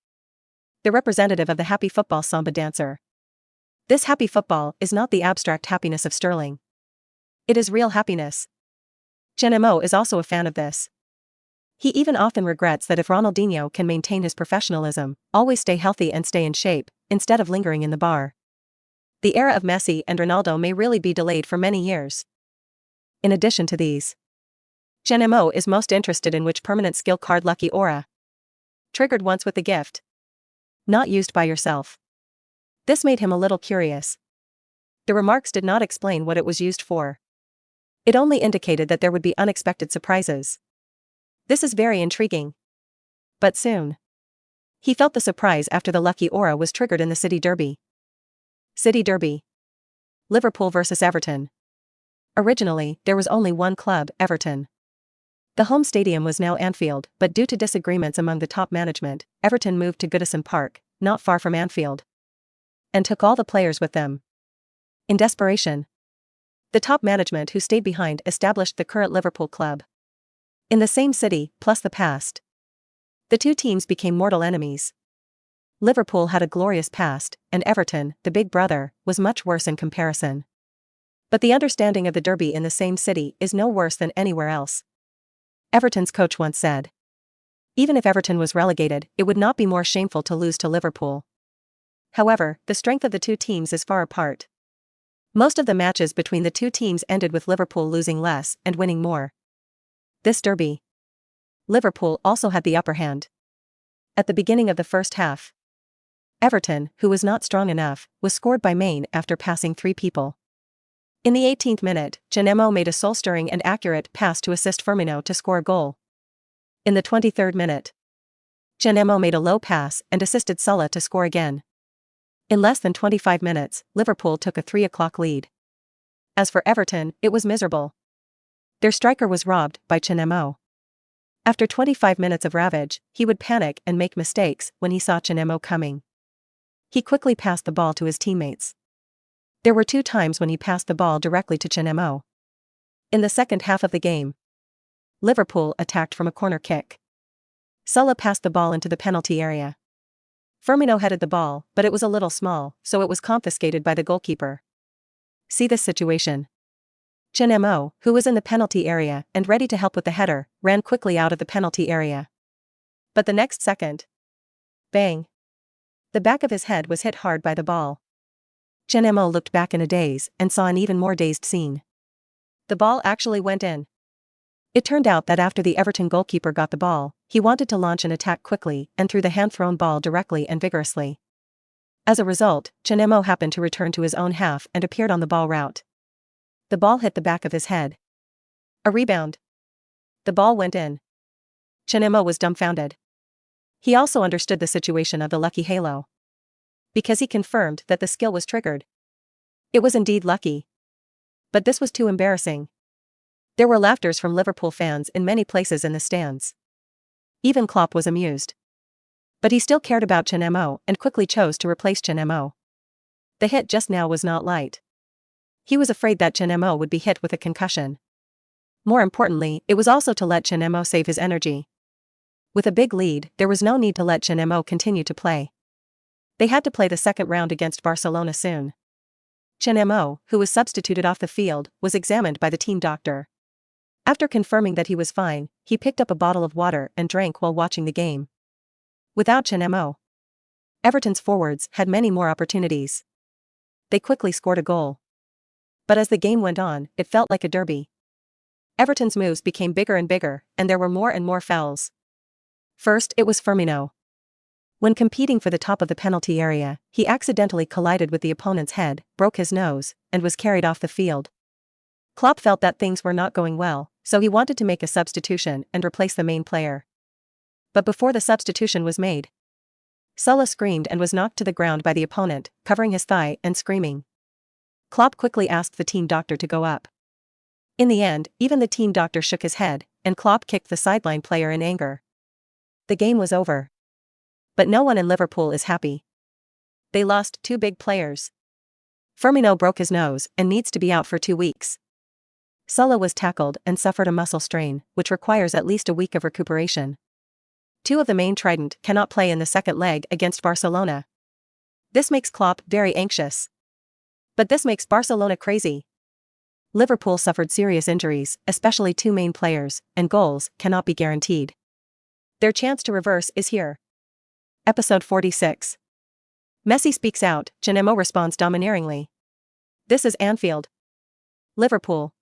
The representative of the happy football samba dancer. This happy football is not the abstract happiness of Sterling. It is real happiness. Chen Mo is also a fan of this. He even often regrets that if Ronaldinho can maintain his professionalism, always stay healthy and stay in shape, instead of lingering in the bar. The era of Messi and Ronaldo may really be delayed for many years. In addition to these, Chen Mo is most interested in which permanent skill card Lucky Aura. Triggered once with the gift. Not used by yourself. This made him a little curious. The remarks did not explain what it was used for. It only indicated that there would be unexpected surprises. This is very intriguing. But soon, he felt the surprise after the Lucky Aura was triggered in the City Derby. City Derby. Liverpool vs Everton. Originally, there was only one club, Everton. The home stadium was now Anfield, but due to disagreements among the top management, Everton moved to Goodison Park, not far from Anfield, and took all the players with them. In desperation, the top management who stayed behind established the current Liverpool club. In the same city, plus the past, the two teams became mortal enemies. Liverpool had a glorious past, and Everton, the big brother, was much worse in comparison. But the understanding of the derby in the same city is no worse than anywhere else. Everton's coach once said, even if Everton was relegated, it would not be more shameful to lose to Liverpool. However, the strength of the two teams is far apart. Most of the matches between the two teams ended with Liverpool losing less and winning more. This derby, Liverpool also had the upper hand. At the beginning of the first half, Everton, who was not strong enough, was scored by Maine after passing 3 people. In the 18th minute, Chen Mo made a soul-stirring and accurate pass to assist Firmino to score a goal. In the 23rd minute, Chen Mo made a low pass and assisted Salah to score again. In less than 25 minutes, Liverpool took a 3 o'clock lead. As for Everton, it was miserable. Their striker was robbed by Chen Mo. After 25 minutes of ravage, he would panic and make mistakes when he saw Chen Mo coming. He quickly passed the ball to his teammates. There were 2 times when he passed the ball directly to Chen Mo. In the second half of the game, Liverpool attacked from a corner kick. Salah passed the ball into the penalty area. Firmino headed the ball, but it was a little small, so it was confiscated by the goalkeeper. See this situation. Chen Mo, who was in the penalty area and ready to help with the header, ran quickly out of the penalty area. But the next second, bang! The back of his head was hit hard by the ball. Chen Mo looked back in a daze and saw an even more dazed scene. The ball actually went in. It turned out that after the Everton goalkeeper got the ball, he wanted to launch an attack quickly and threw the hand-thrown ball directly and vigorously. As a result, Chen Mo happened to return to his own half and appeared on the ball route. The ball hit the back of his head. A rebound. The ball went in. Chen Mo was dumbfounded. He also understood the situation of the lucky halo, because he confirmed that the skill was triggered. It was indeed lucky. But this was too embarrassing. There were laughters from Liverpool fans in many places in the stands. Even Klopp was amused. But he still cared about Chen Mo and quickly chose to replace Chen Mo. The hit just now was not light. He was afraid that Chen Mo would be hit with a concussion. More importantly, it was also to let Chen Mo save his energy. With a big lead, there was no need to let Chen Mo continue to play. They had to play the second round against Barcelona soon. Chen Mo, who was substituted off the field, was examined by the team doctor. After confirming that he was fine, he picked up a bottle of water and drank while watching the game. Without Chen Mo, Everton's forwards had many more opportunities. They quickly scored a goal. But as the game went on, it felt like a derby. Everton's moves became bigger and bigger, and there were more and more fouls. First, it was Firmino. When competing for the top of the penalty area, he accidentally collided with the opponent's head, broke his nose, and was carried off the field. Klopp felt that things were not going well, so he wanted to make a substitution and replace the main player. But before the substitution was made, Salah screamed and was knocked to the ground by the opponent, covering his thigh and screaming. Klopp quickly asked the team doctor to go up. In the end, even the team doctor shook his head, and Klopp kicked the sideline player in anger. The game was over. But no one in Liverpool is happy. They lost 2 big players. Firmino broke his nose and needs to be out for 2 weeks. Salah was tackled and suffered a muscle strain, which requires at least a week of recuperation. 2 of the main trident cannot play in the second leg against Barcelona. This makes Klopp very anxious. But this makes Barcelona crazy. Liverpool suffered serious injuries, especially 2 main players, and goals cannot be guaranteed. Their chance to reverse is here. Episode 46. Messi speaks out, Cheno responds domineeringly. This is Anfield. Liverpool.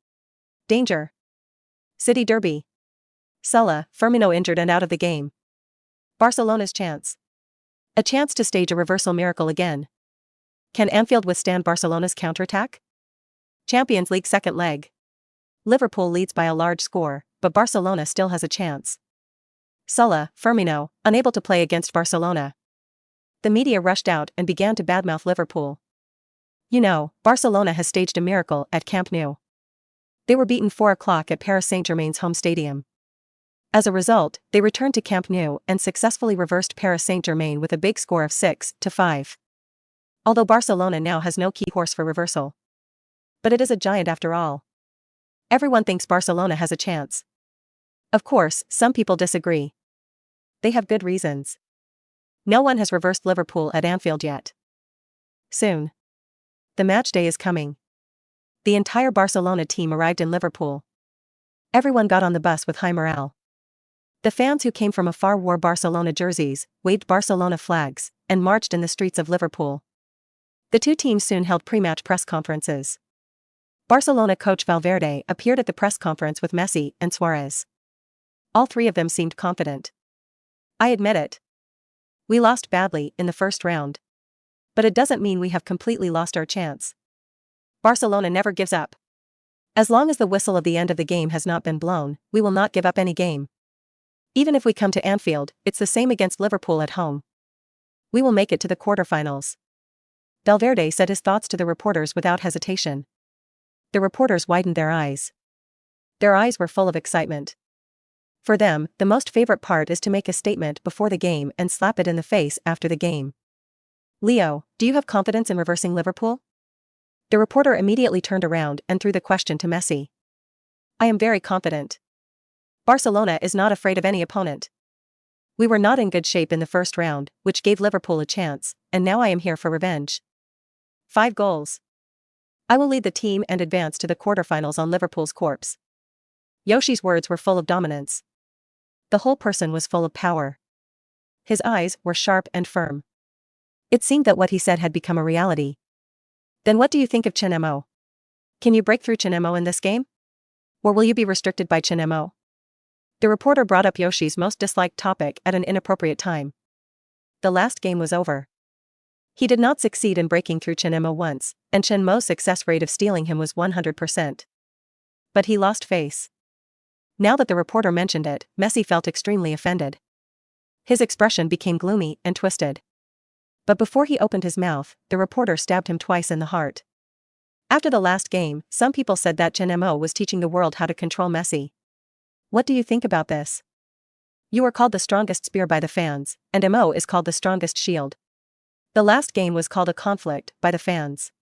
Danger. City Derby. Salah, Firmino injured and out of the game. Barcelona's chance. A chance to stage a reversal miracle again. Can Anfield withstand Barcelona's counterattack? Champions League second leg. Liverpool leads by a large score, but Barcelona still has a chance. Salah, Firmino, unable to play against Barcelona. The media rushed out and began to badmouth Liverpool. You know, Barcelona has staged a miracle at Camp Nou. They were beaten 4-0 at Paris Saint-Germain's home stadium. As a result, they returned to Camp Nou and successfully reversed Paris Saint-Germain with a big score of 6-5. Although Barcelona now has no key horse for reversal. But it is a giant after all. Everyone thinks Barcelona has a chance. Of course, some people disagree. They have good reasons. No one has reversed Liverpool at Anfield yet. Soon. The match day is coming. The entire Barcelona team arrived in Liverpool. Everyone got on the bus with high morale. The fans who came from afar wore Barcelona jerseys, waved Barcelona flags, and marched in the streets of Liverpool. The 2 teams soon held pre-match press conferences. Barcelona coach Valverde appeared at the press conference with Messi and Suarez. All 3 of them seemed confident. I admit it. We lost badly in the first round. But it doesn't mean we have completely lost our chance. Barcelona never gives up. As long as the whistle of the end of the game has not been blown, we will not give up any game. Even if we come to Anfield, it's the same against Liverpool at home. We will make it to the quarterfinals. Valverde said his thoughts to the reporters without hesitation. The reporters widened their eyes. Their eyes were full of excitement. For them, the most favorite part is to make a statement before the game and slap it in the face after the game. Leo, do you have confidence in reversing Liverpool? The reporter immediately turned around and threw the question to Messi. I am very confident. Barcelona is not afraid of any opponent. We were not in good shape in the first round, which gave Liverpool a chance, and now I am here for revenge. 5 goals. I will lead the team and advance to the quarterfinals on Liverpool's corpse. Yoshi's words were full of dominance. The whole person was full of power. His eyes were sharp and firm. It seemed that what he said had become a reality. Then what do you think of Chen Mo? Can you break through Chen Mo in this game? Or will you be restricted by Chen Mo? The reporter brought up Yoshi's most disliked topic at an inappropriate time. The last game was over. He did not succeed in breaking through Chen Mo once, and Chen Mo's success rate of stealing him was 100%. But he lost face. Now that the reporter mentioned it, Messi felt extremely offended. His expression became gloomy and twisted. But before he opened his mouth, the reporter stabbed him twice in the heart. After the last game, some people said that Chen Mo was teaching the world how to control Messi. What do you think about this? You are called the strongest spear by the fans, and Mo is called the strongest shield. The last game was called a conflict by the fans.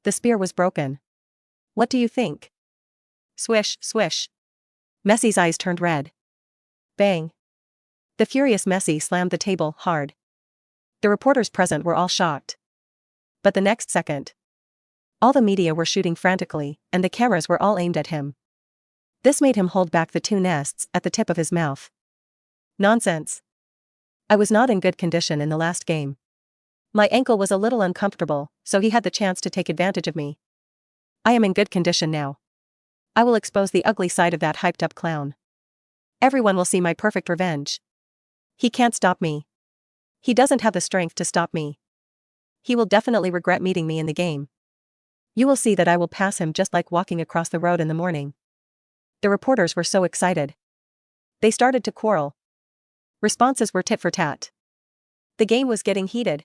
The spear was broken. What do you think? Swish, swish. Messi's eyes turned red. Bang. The furious Messi slammed the table hard. The reporters present were all shocked. But the next second, all the media were shooting frantically, and the cameras were all aimed at him. This made him hold back the 2 nests at the tip of his mouth. Nonsense. I was not in good condition in the last game. My ankle was a little uncomfortable, so he had the chance to take advantage of me. I am in good condition now. I will expose the ugly side of that hyped-up clown. Everyone will see my perfect revenge. He can't stop me. He doesn't have the strength to stop me. He will definitely regret meeting me in the game. You will see that I will pass him just like walking across the road in the morning. The reporters were so excited. They started to quarrel. Responses were tit for tat. The game was getting heated.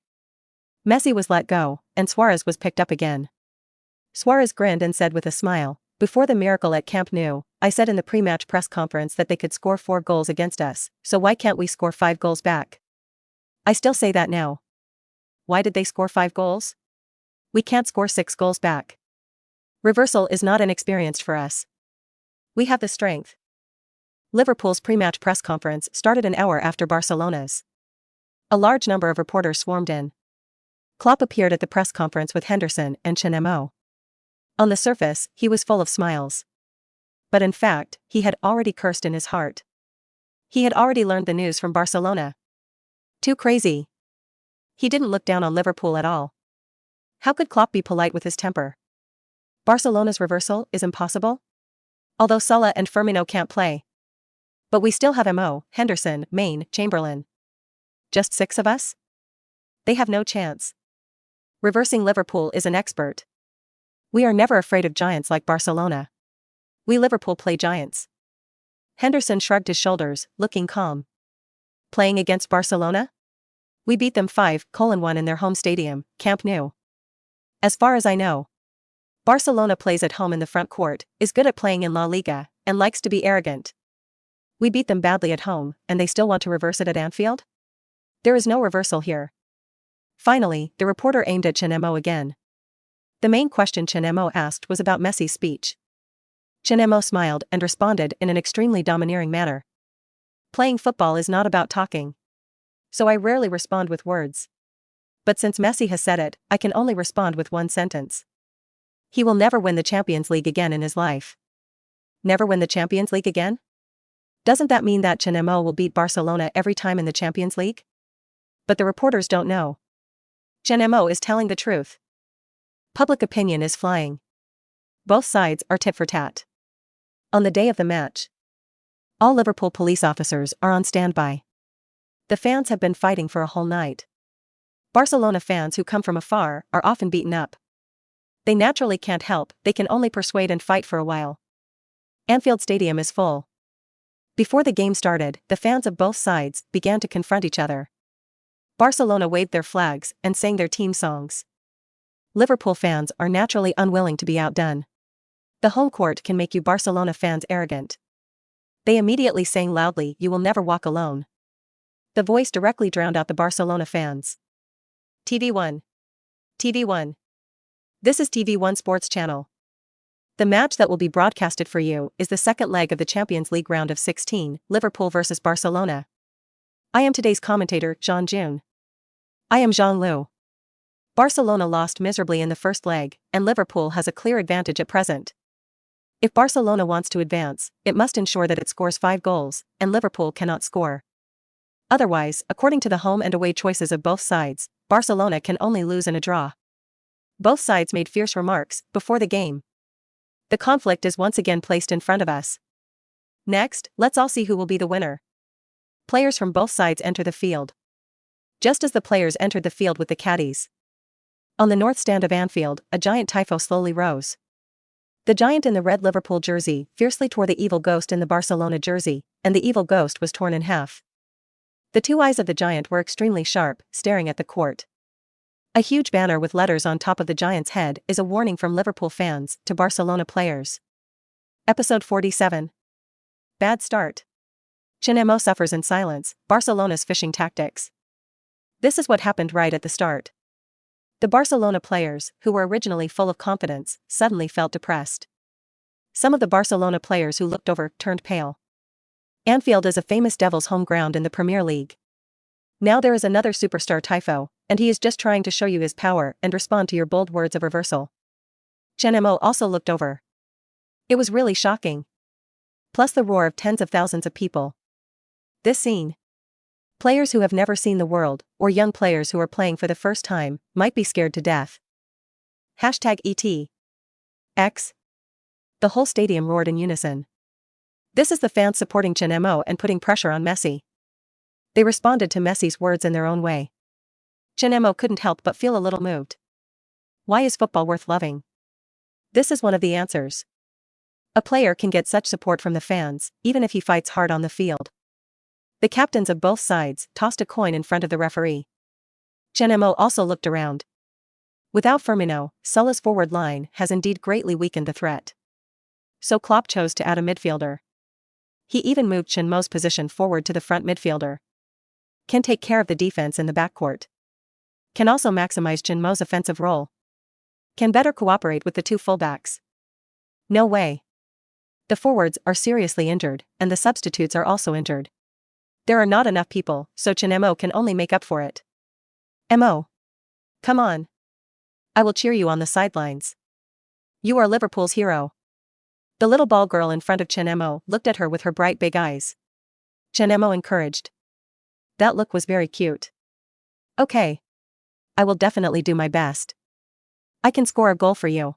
Messi was let go, and Suarez was picked up again. Suarez grinned and said with a smile, Before the miracle at Camp Nou, I said in the pre-match press conference that they could score 4 goals against us, so why can't we score 5 goals back? I still say that now. Why did they score 5 goals? We can't score 6 goals back. Reversal is not inexperienced for us. We have the strength. Liverpool's pre-match press conference started an hour after Barcelona's. A large number of reporters swarmed in. Klopp appeared at the press conference with Henderson and Chen Mo. On the surface, he was full of smiles. But in fact, he had already cursed in his heart. He had already learned the news from Barcelona. Too crazy. He didn't look down on Liverpool at all. How could Klopp be polite with his temper? Barcelona's reversal is impossible? Although Salah and Firmino can't play. But we still have Mo, Henderson, Maine, Chamberlain. Just 6 of us? They have no chance. Reversing Liverpool is an expert. We are never afraid of giants like Barcelona. We Liverpool play giants. Henderson shrugged his shoulders, looking calm. Playing against Barcelona? We beat them 5-1 in their home stadium, Camp Nou. As far as I know. Barcelona plays at home in the front court, is good at playing in La Liga, and likes to be arrogant. We beat them badly at home, and they still want to reverse it at Anfield? There is no reversal here. Finally, the reporter aimed at Chen Mo again. The main question Chen Mo asked was about Messi's speech. Chen Mo smiled and responded in an extremely domineering manner. Playing football is not about talking. So I rarely respond with words. But since Messi has said it, I can only respond with one sentence. He will never win the Champions League again in his life. Never win the Champions League again? Doesn't that mean that Chen Mo will beat Barcelona every time in the Champions League? But the reporters don't know. Chen Mo is telling the truth. Public opinion is flying. Both sides are tit for tat. On the day of the match, all Liverpool police officers are on standby. The fans have been fighting for a whole night. Barcelona fans who come from afar are often beaten up. They naturally can't help, they can only persuade and fight for a while. Anfield Stadium is full. Before the game started, the fans of both sides began to confront each other. Barcelona waved their flags and sang their team songs. Liverpool fans are naturally unwilling to be outdone. The home court can make you Barcelona fans arrogant. They immediately sang loudly, "You will never walk alone." The voice directly drowned out the Barcelona fans. TV1. TV1. This is TV1 Sports Channel. The match that will be broadcasted for you is the second leg of the Champions League round of 16, Liverpool vs Barcelona. I am today's commentator, Jean June. I am Jean Lu. Barcelona lost miserably in the first leg, and Liverpool has a clear advantage at present. If Barcelona wants to advance, it must ensure that it scores 5 goals, and Liverpool cannot score. Otherwise, according to the home and away choices of both sides, Barcelona can only lose in a draw. Both sides made fierce remarks before the game. The conflict is once again placed in front of us. Next, let's all see who will be the winner. Players from both sides enter the field. Just as the players entered the field with the caddies. On the north stand of Anfield, a giant tifo slowly rose. The giant in the red Liverpool jersey fiercely tore the evil ghost in the Barcelona jersey, and the evil ghost was torn in half. The 2 eyes of the giant were extremely sharp, staring at the court. A huge banner with letters on top of the giant's head is a warning from Liverpool fans to Barcelona players. Episode 47. Bad start. Chen Mo suffers in silence, Barcelona's fishing tactics. This is what happened right at the start. The Barcelona players, who were originally full of confidence, suddenly felt depressed. Some of the Barcelona players who looked over turned pale. Anfield is a famous Devils' home ground in the Premier League. Now there is another superstar tifo, and he is just trying to show you his power and respond to your bold words of reversal. Chen Mo also looked over. It was really shocking. Plus the roar of tens of thousands of people. This scene. Players who have never seen the world, or young players who are playing for the first time, might be scared to death. #ET. The whole stadium roared in unison. This is the fans supporting Chen Mo and putting pressure on Messi. They responded to Messi's words in their own way. Chen Mo couldn't help but feel a little moved. Why is football worth loving? This is one of the answers. A player can get such support from the fans, even if he fights hard on the field. The captains of both sides tossed a coin in front of the referee. Chen Mo also looked around. Without Firmino, Salah's forward line has indeed greatly weakened the threat. so Klopp chose to add a midfielder. He even moved Chen Mo's position forward to the front midfielder. Can take care of the defense in the backcourt. Can also maximize Chen Mo's offensive role. Can better cooperate with the two fullbacks. No way. The forwards are seriously injured, and the substitutes are also injured. There are not enough people, so Chen Mo can only make up for it. Mo. Come on. I will cheer you on the sidelines. You are Liverpool's hero. The little ball girl in front of Chen Mo looked at her with her bright big eyes. Chen Mo encouraged. That look was very cute. Okay. I will definitely do my best. I can score a goal for you.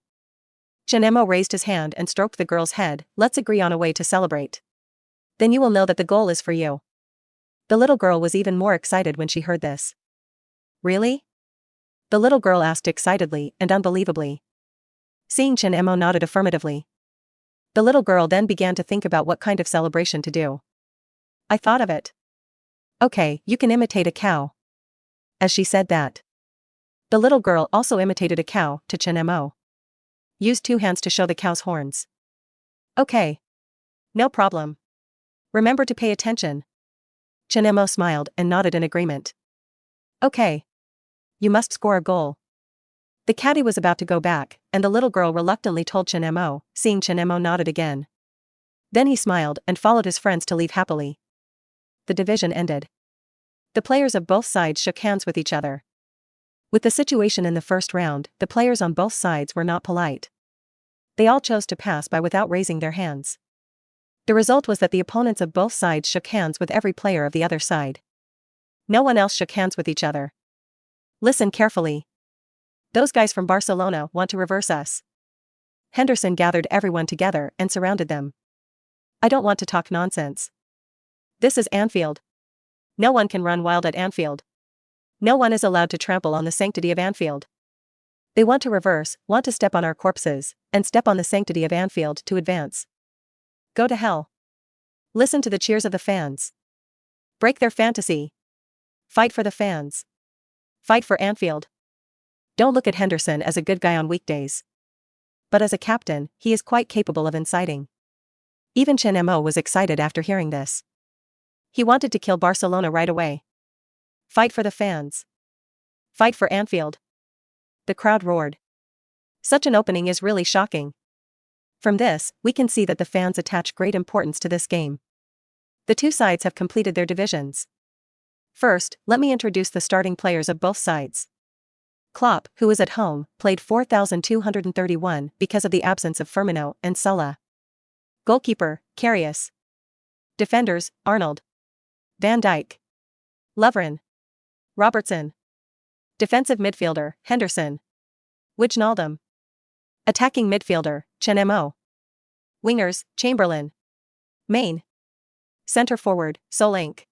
Chen Mo raised his hand and stroked the girl's head. Let's agree on a way to celebrate. Then you will know that the goal is for you. The little girl was even more excited when she heard this. Really? The little girl asked excitedly and unbelievably. Seeing Chen Mo nodded affirmatively. The little girl then began to think about what kind of celebration to do. I thought of it. Okay, you can imitate a cow. As she said that, the little girl also imitated a cow to Chen Mo. Use 2 hands to show the cow's horns. Okay. No problem. Remember to pay attention. Chen Mo smiled and nodded in agreement. Okay. You must score a goal. The caddy was about to go back, and the little girl reluctantly told Chen Mo, seeing Chen Mo nodded again. Then he smiled and followed his friends to leave happily. The division ended. The players of both sides shook hands with each other. With the situation in the first round, the players on both sides were not polite. They all chose to pass by without raising their hands. The result was that the opponents of both sides shook hands with every player of the other side. No one else shook hands with each other. Listen carefully. Those guys from Barcelona want to reverse us. Henderson gathered everyone together and surrounded them. I don't want to talk nonsense. This is Anfield. No one can run wild at Anfield. No one is allowed to trample on the sanctity of Anfield. They want to reverse, want to step on our corpses, and step on the sanctity of Anfield to advance. Go to hell. Listen to the cheers of the fans. Break their fantasy. Fight for the fans. Fight for Anfield. Don't look at Henderson as a good guy on weekdays. But as a captain, he is quite capable of inciting. Even Chen Mo was excited after hearing this. He wanted to kill Barcelona right away. Fight for the fans. Fight for Anfield. The crowd roared. Such an opening is really shocking. From this, we can see that the fans attach great importance to this game. The two sides have completed their divisions. First, let me introduce the starting players of both sides. Klopp, who is at home, played 4,231 because of the absence of Firmino and Salah. Goalkeeper, Karius. Defenders, Arnold. Van Dijk. Lovren. Robertson. Defensive midfielder, Henderson. Wijnaldum. Attacking midfielder, Chen Mo. Wingers, Chamberlain. Main. Center forward, Solanke.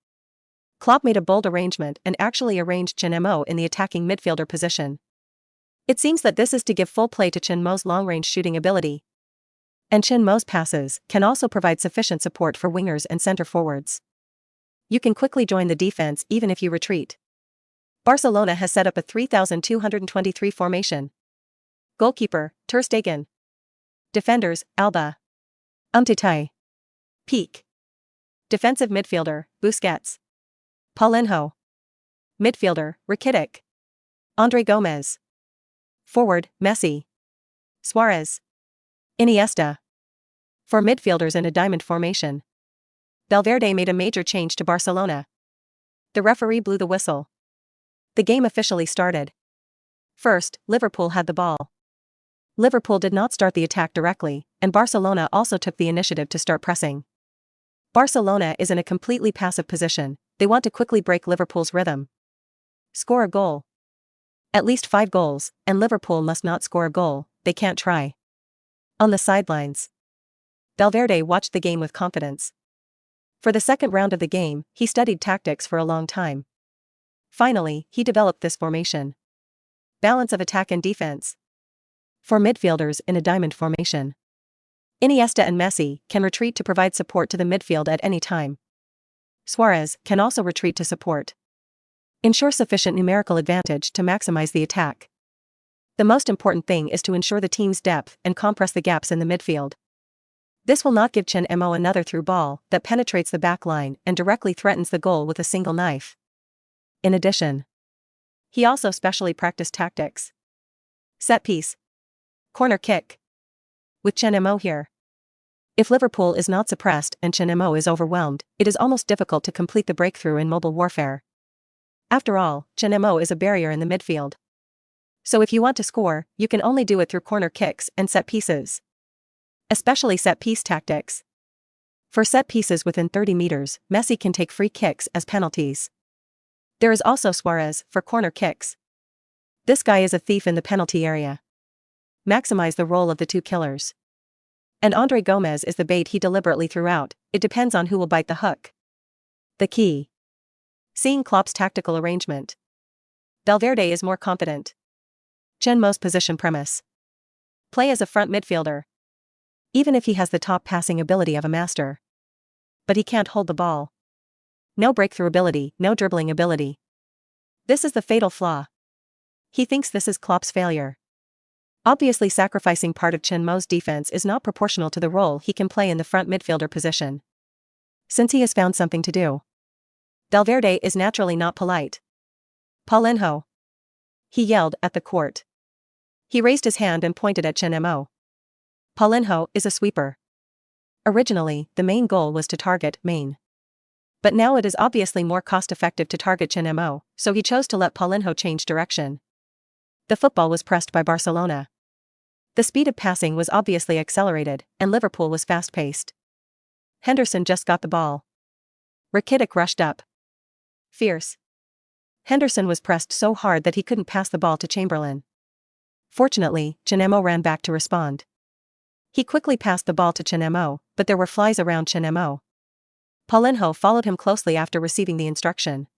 Klopp made a bold arrangement and actually arranged Chen Mo in the attacking midfielder position. It seems that this is to give full play to Chen Mo's long-range shooting ability. And Chen Mo's passes can also provide sufficient support for wingers and center forwards. You can quickly join the defense even if you retreat. Barcelona has set up a 3,223 formation. Goalkeeper, Ter Stegen. Defenders, Alba. Umtiti. Peak. Defensive midfielder, Busquets. Paulinho. Midfielder, Rakitic. Andre Gomez. Forward, Messi. Suarez. Iniesta. For midfielders in a diamond formation. Valverde made a major change to Barcelona. The referee blew the whistle. The game officially started. First, Liverpool had the ball. Liverpool did not start the attack directly, and Barcelona also took the initiative to start pressing. Barcelona is in a completely passive position. They want to quickly break Liverpool's rhythm. Score a goal. At least 5 goals, and Liverpool must not score a goal, they can't try. On the sidelines, Valverde watched the game with confidence. For the second round of the game, he studied tactics for a long time. Finally, he developed this formation. Balance of attack and defense. For midfielders in a diamond formation. Iniesta and Messi can retreat to provide support to the midfield at any time. Suarez can also retreat to support. Ensure sufficient numerical advantage to maximize the attack. The most important thing is to ensure the team's depth and compress the gaps in the midfield. This will not give Chen Mo another through ball that penetrates the back line and directly threatens the goal with a single knife. In addition, he also specially practiced tactics. Set piece. Corner kick. With Chen Mo here, if Liverpool is not suppressed and Chen Mo is overwhelmed, it is almost difficult to complete the breakthrough in mobile warfare. After all, Chen Mo is a barrier in the midfield. So if you want to score, you can only do it through corner kicks and set pieces. Especially set piece tactics. For set pieces within 30 meters, Messi can take free kicks as penalties. There is also Suarez for corner kicks. This guy is a thief in the penalty area. Maximize the role of the two killers. And Andre Gomez is the bait he deliberately threw out. It depends on who will bite the hook. The key. Seeing Klopp's tactical arrangement. Valverde is more confident. Chen Mo's position premise. Play as a front midfielder. Even if he has the top passing ability of a master. But he can't hold the ball. No breakthrough ability, no dribbling ability. This is the fatal flaw. He thinks this is Klopp's failure. Obviously, sacrificing part of Chen Mo's defense is not proportional to the role he can play in the front midfielder position. Since he has found something to do, Valverde is naturally not polite. Paulinho. He yelled at the court. He raised his hand and pointed at Chen Mo. Paulinho is a sweeper. Originally, the main goal was to target Main. But now it is obviously more cost-effective to target Chen Mo, so he chose to let Paulinho change direction. The football was pressed by Barcelona. The speed of passing was obviously accelerated, and Liverpool was fast-paced. Henderson just got the ball. Rakitic rushed up. Fierce. Henderson was pressed so hard that he couldn't pass the ball to Chamberlain. Fortunately, Chen Mo ran back to respond. He quickly passed the ball to Chen Mo, but there were flies around Chen Mo. Paulinho followed him closely after receiving the instruction.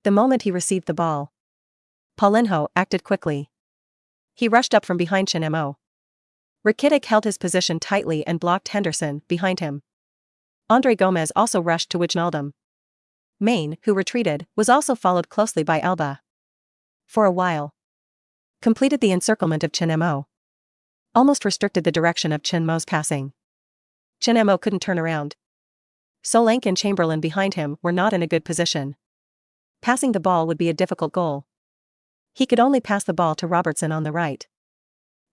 The moment he received the ball, Paulinho acted quickly. He rushed up from behind Chen Mo. Rakitic held his position tightly and blocked Henderson behind him. Andre Gomez also rushed to Wijnaldum. Main, who retreated, was also followed closely by Alba. For a while, completed the encirclement of Chen Mo. Almost restricted the direction of Chen Mo's passing. Chen Mo couldn't turn around. Solanke and Chamberlain behind him were not in a good position. Passing the ball would be a difficult goal. He could only pass the ball to Robertson on the right.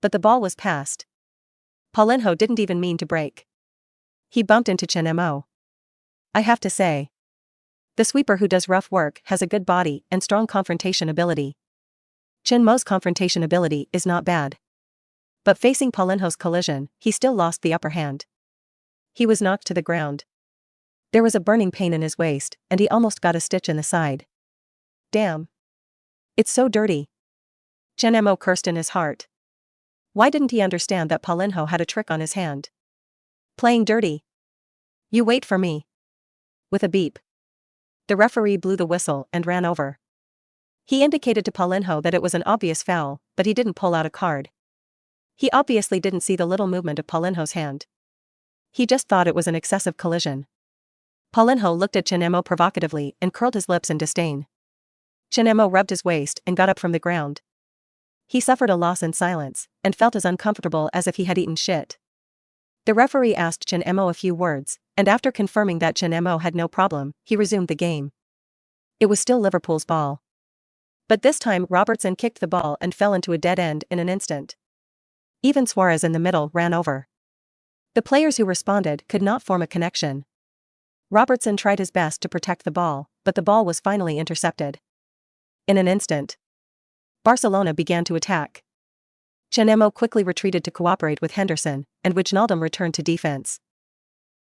But the ball was passed. Paulinho didn't even mean to break. He bumped into Chen Mo. I have to say, the sweeper who does rough work has a good body and strong confrontation ability. Chen Mo's confrontation ability is not bad. But facing Paulinho's collision, he still lost the upper hand. He was knocked to the ground. There was a burning pain in his waist, and he almost got a stitch in the side. Damn. It's so dirty. Chen Mo cursed in his heart. Why didn't he understand that Paulinho had a trick on his hand? Playing dirty. You wait for me. With a beep. The referee blew the whistle and ran over. He indicated to Paulinho that it was an obvious foul, but he didn't pull out a card. He obviously didn't see the little movement of Paulinho's hand. He just thought it was an excessive collision. Paulinho looked at Chen Mo provocatively and curled his lips in disdain. Chen Mo rubbed his waist and got up from the ground. He suffered a loss in silence, and felt as uncomfortable as if he had eaten shit. The referee asked Chen Mo a few words, and after confirming that Chen Mo had no problem, he resumed the game. It was still Liverpool's ball. But this time Robertson kicked the ball and fell into a dead end in an instant. Even Suarez in the middle ran over. The players who responded could not form a connection. Robertson tried his best to protect the ball, but the ball was finally intercepted. In an instant, Barcelona began to attack. Chen Mo quickly retreated to cooperate with Henderson, and Wijnaldum returned to defense.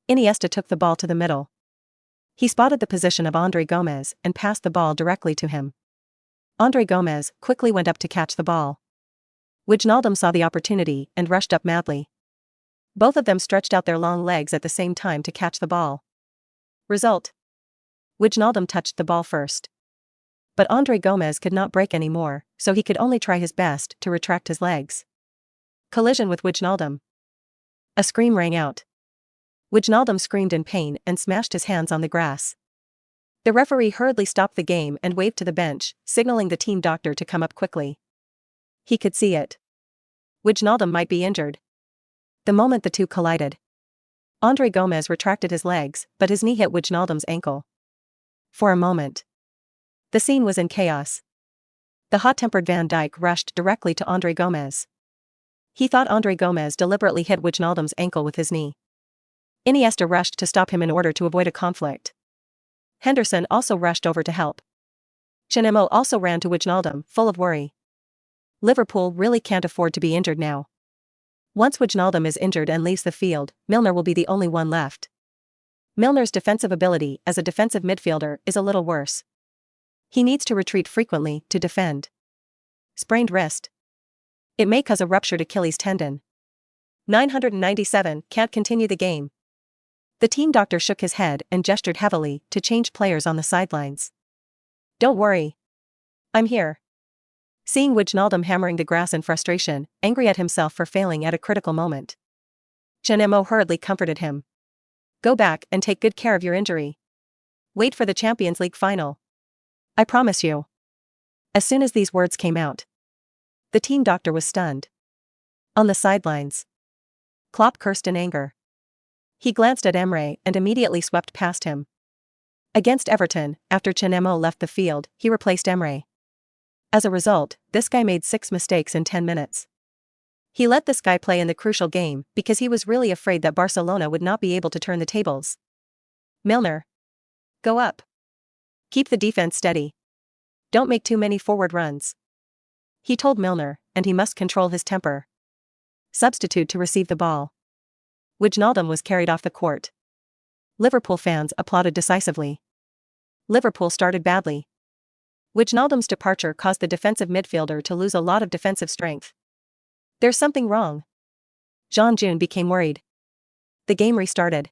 Iniesta took the ball to the middle. He spotted the position of Andre Gomez and passed the ball directly to him. Andre Gomez quickly went up to catch the ball. Wijnaldum saw the opportunity and rushed up madly. Both of them stretched out their long legs at the same time to catch the ball. Result: Wijnaldum touched the ball first. But Andre Gomez could not break anymore, so he could only try his best to retract his legs. Collision with Wijnaldum. A scream rang out. Wijnaldum screamed in pain and smashed his hands on the grass. The referee hurriedly stopped the game and waved to the bench, signaling the team doctor to come up quickly. He could see it. Wijnaldum might be injured. The moment the two collided, Andre Gomez retracted his legs, but his knee hit Wijnaldum's ankle. For a moment, the scene was in chaos. The hot-tempered Van Dijk rushed directly to Andre Gomez. He thought Andre Gomez deliberately hit Wijnaldum's ankle with his knee. Iniesta rushed to stop him in order to avoid a conflict. Henderson also rushed over to help. Chen Mo also ran to Wijnaldum, full of worry. Liverpool really can't afford to be injured now. Once Wijnaldum is injured and leaves the field, Milner will be the only one left. Milner's defensive ability as a defensive midfielder is a little worse. He needs to retreat frequently to defend. Sprained wrist. It may cause a ruptured Achilles tendon. 997 can't continue the game. The team doctor shook his head and gestured heavily to change players on the sidelines. Don't worry. I'm here. Seeing Wijnaldum hammering the grass in frustration, angry at himself for failing at a critical moment, Chen Mo hurriedly comforted him. Go back and take good care of your injury. Wait for the Champions League final. I promise you. As soon as these words came out, the team doctor was stunned. On the sidelines, Klopp cursed in anger. He glanced at Emre and immediately swept past him. Against Everton, after Chen Mo left the field, he replaced Emre. As a result, this guy made 6 mistakes in 10 minutes. He let this guy play in the crucial game because he was really afraid that Barcelona would not be able to turn the tables. Milner. Go up. Keep the defense steady. Don't make too many forward runs. He told Milner, and he must control his temper. Substitute to receive the ball. Wijnaldum was carried off the court. Liverpool fans applauded decisively. Liverpool started badly. Wijnaldum's departure caused the defensive midfielder to lose a lot of defensive strength. There's something wrong. Jean-June became worried. The game restarted.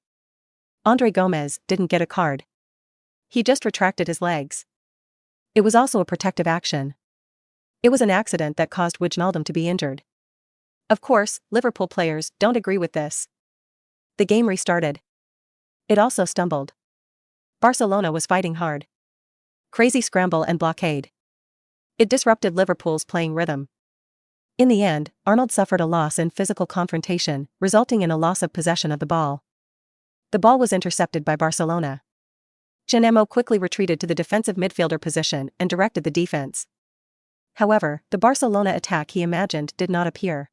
Andre Gomez didn't get a card. He just retracted his legs. It was also a protective action. It was an accident that caused Wijnaldum to be injured. Of course, Liverpool players don't agree with this. The game restarted. It also stumbled. Barcelona was fighting hard. Crazy scramble and blockade. It disrupted Liverpool's playing rhythm. In the end, Arnold suffered a loss in physical confrontation, resulting in a loss of possession of the ball. The ball was intercepted by Barcelona. Chen Mo quickly retreated to the defensive midfielder position and directed the defense. However, the Barcelona attack he imagined did not appear.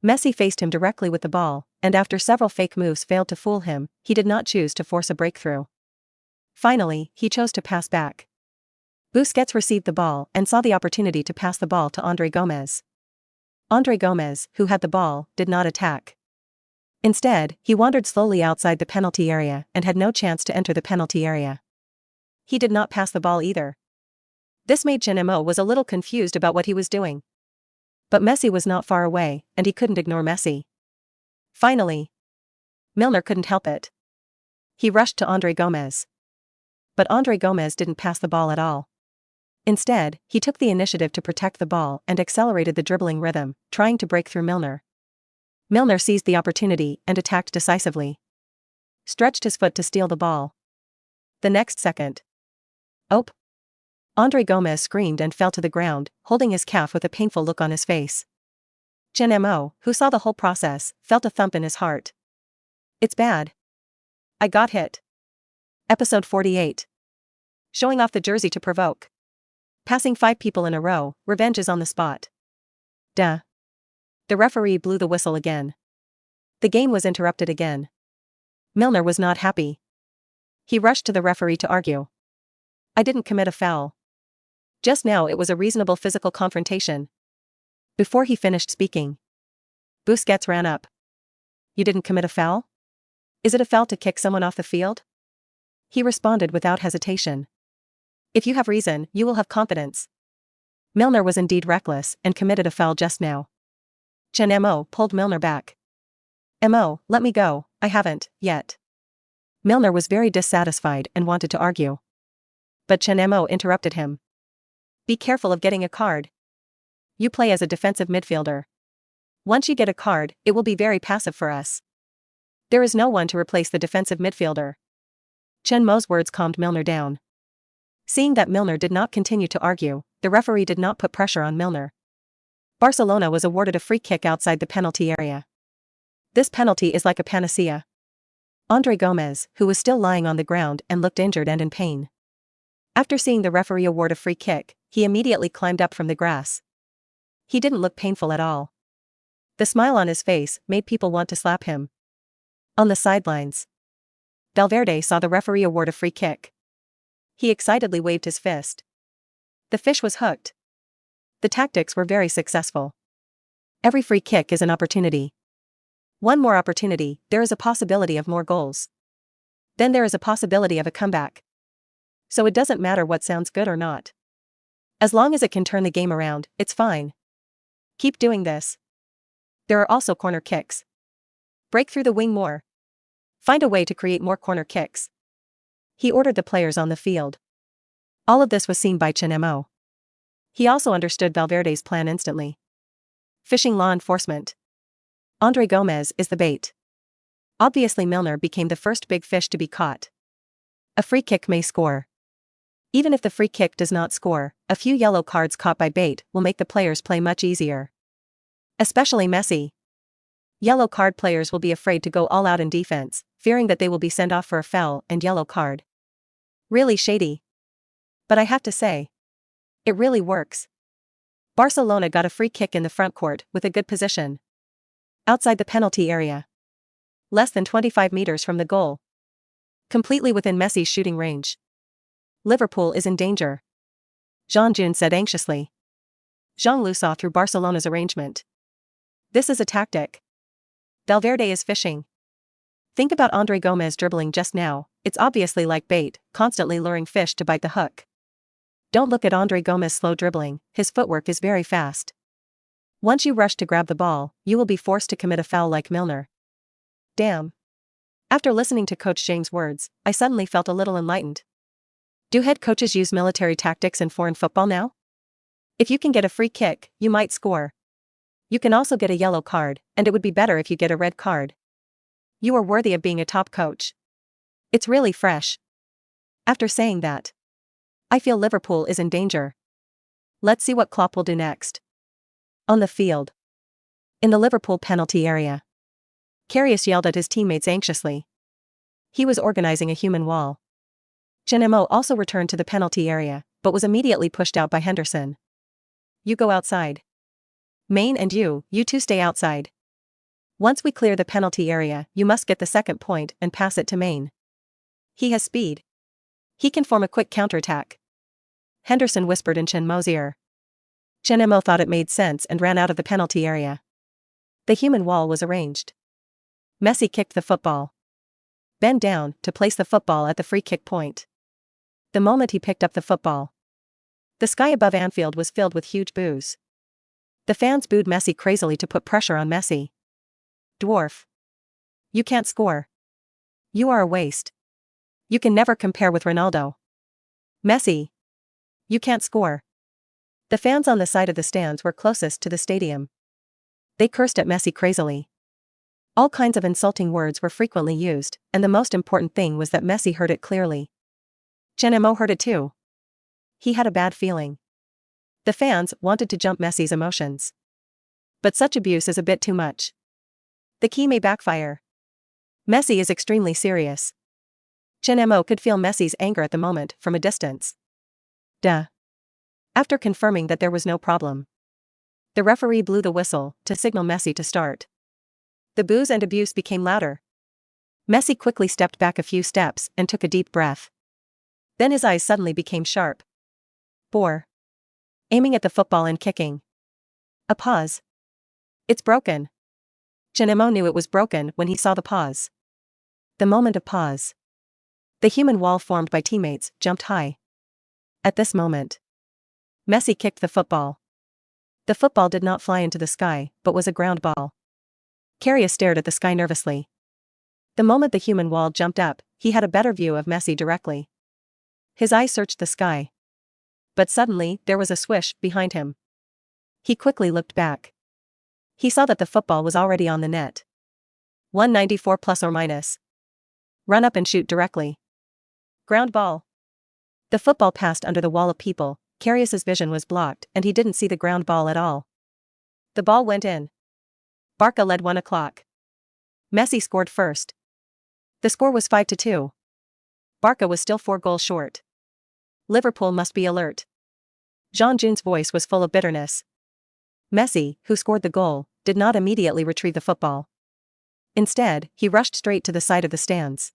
Messi faced him directly with the ball, and after several fake moves failed to fool him, he did not choose to force a breakthrough. Finally, he chose to pass back. Busquets received the ball and saw the opportunity to pass the ball to Andre Gomez. Andre Gomez, who had the ball, did not attack. Instead, he wandered slowly outside the penalty area and had no chance to enter the penalty area. He did not pass the ball either. This made Chen Mo was a little confused about what he was doing. But Messi was not far away, and he couldn't ignore Messi. Finally, Milner couldn't help it. He rushed to Andre Gomez. But Andre Gomez didn't pass the ball at all. Instead, he took the initiative to protect the ball and accelerated the dribbling rhythm, trying to break through Milner. Milner seized the opportunity and attacked decisively. Stretched his foot to steal the ball. The next second. Oh! Andre Gomez screamed and fell to the ground, holding his calf with a painful look on his face. Chen Mo, who saw the whole process, felt a thump in his heart. It's bad. I got hit. Episode 48. Showing off the jersey to provoke. Passing 5 people in a row, revenge is on the spot. Duh. The referee blew the whistle again. The game was interrupted again. Milner was not happy. He rushed to the referee to argue. I didn't commit a foul. Just now it was a reasonable physical confrontation. Before he finished speaking, Busquets ran up. You didn't commit a foul? Is it a foul to kick someone off the field? He responded without hesitation. If you have reason, you will have confidence. Milner was indeed reckless and committed a foul just now. Chen Mo pulled Milner back. Mo, let me go, I haven't, yet. Milner was very dissatisfied and wanted to argue. But Chen Mo interrupted him. Be careful of getting a card. You play as a defensive midfielder. Once you get a card, it will be very passive for us. There is no one to replace the defensive midfielder. Chen Mo's words calmed Milner down. Seeing that Milner did not continue to argue, the referee did not put pressure on Milner. Barcelona was awarded a free kick outside the penalty area. This penalty is like a panacea. Andre Gomez, who was still lying on the ground and looked injured and in pain. After seeing the referee award a free kick, he immediately climbed up from the grass. He didn't look painful at all. The smile on his face made people want to slap him. On the sidelines, Valverde saw the referee award a free kick. He excitedly waved his fist. The fish was hooked. The tactics were very successful. Every free kick is an opportunity. One more opportunity, there is a possibility of more goals. Then there is a possibility of a comeback. So it doesn't matter what sounds good or not. As long as it can turn the game around, it's fine. Keep doing this. There are also corner kicks. Break through the wing more. Find a way to create more corner kicks. He ordered the players on the field. All of this was seen by Chen Mo. He also understood Valverde's plan instantly. Fishing law enforcement. Andre Gomez is the bait. Obviously Milner became the first big fish to be caught. A free kick may score. Even if the free kick does not score, a few yellow cards caught by bait will make the players play much easier. Especially Messi. Yellow card players will be afraid to go all out in defense, fearing that they will be sent off for a foul and yellow card. Really shady. But I have to say, it really works. Barcelona got a free kick in the front court with a good position. Outside the penalty area. Less than 25 meters from the goal. Completely within Messi's shooting range. Liverpool is in danger. Jean Jun said anxiously. Jean Lu saw through Barcelona's arrangement. This is a tactic. Valverde is fishing. Think about Andre Gomez dribbling just now, it's obviously like bait, constantly luring fish to bite the hook. Don't look at Andre Gomez slow dribbling, his footwork is very fast. Once you rush to grab the ball, you will be forced to commit a foul like Milner. Damn. After listening to Coach James' words, I suddenly felt a little enlightened. Do head coaches use military tactics in foreign football now? If you can get a free kick, you might score. You can also get a yellow card, and it would be better if you get a red card. You are worthy of being a top coach. It's really fresh. After saying that, I feel Liverpool is in danger. Let's see what Klopp will do next. On the field. In the Liverpool penalty area. Karius yelled at his teammates anxiously. He was organizing a human wall. Chen Mo also returned to the penalty area, but was immediately pushed out by Henderson. You go outside. Main and you two stay outside. Once we clear the penalty area, you must get the second point and pass it to Main. He has speed. He can form a quick counterattack. Henderson whispered in Chen Mo's ear. Chen Mo thought it made sense and ran out of the penalty area. The human wall was arranged. Messi kicked the football. Bend down to place the football at the free kick point. The moment he picked up the football, the sky above Anfield was filled with huge boos. The fans booed Messi crazily to put pressure on Messi. Dwarf. You can't score. You are a waste. You can never compare with Ronaldo. Messi. You can't score. The fans on the side of the stands were closest to the stadium. They cursed at Messi crazily. All kinds of insulting words were frequently used, and the most important thing was that Messi heard it clearly. Chen Mo heard it too. He had a bad feeling. The fans wanted to jump Messi's emotions. But such abuse is a bit too much. The key may backfire. Messi is extremely serious. Chen Mo could feel Messi's anger at the moment from a distance. Duh. After confirming that there was no problem, the referee blew the whistle to signal Messi to start. The boos and abuse became louder. Messi quickly stepped back a few steps and took a deep breath. Then his eyes suddenly became sharp. Bore. Aiming at the football and kicking. A pause. It's broken. Chen Mo knew it was broken when he saw the pause. The moment of pause. The human wall formed by teammates jumped high. At this moment, Messi kicked the football. The football did not fly into the sky, but was a ground ball. Karius stared at the sky nervously. The moment the human wall jumped up, he had a better view of Messi directly. His eye searched the sky. But suddenly, there was a swish behind him. He quickly looked back. He saw that the football was already on the net. 194 plus or minus. Run up and shoot directly. Ground ball. The football passed under the wall of people. Karius's vision was blocked and he didn't see the ground ball at all. The ball went in. Barca led 1 o'clock. Messi scored first. The score was 5-2. Barca was still 4 goals short. Liverpool must be alert. Jean-Jun's voice was full of bitterness. Messi, who scored the goal, did not immediately retrieve the football. Instead, he rushed straight to the side of the stands.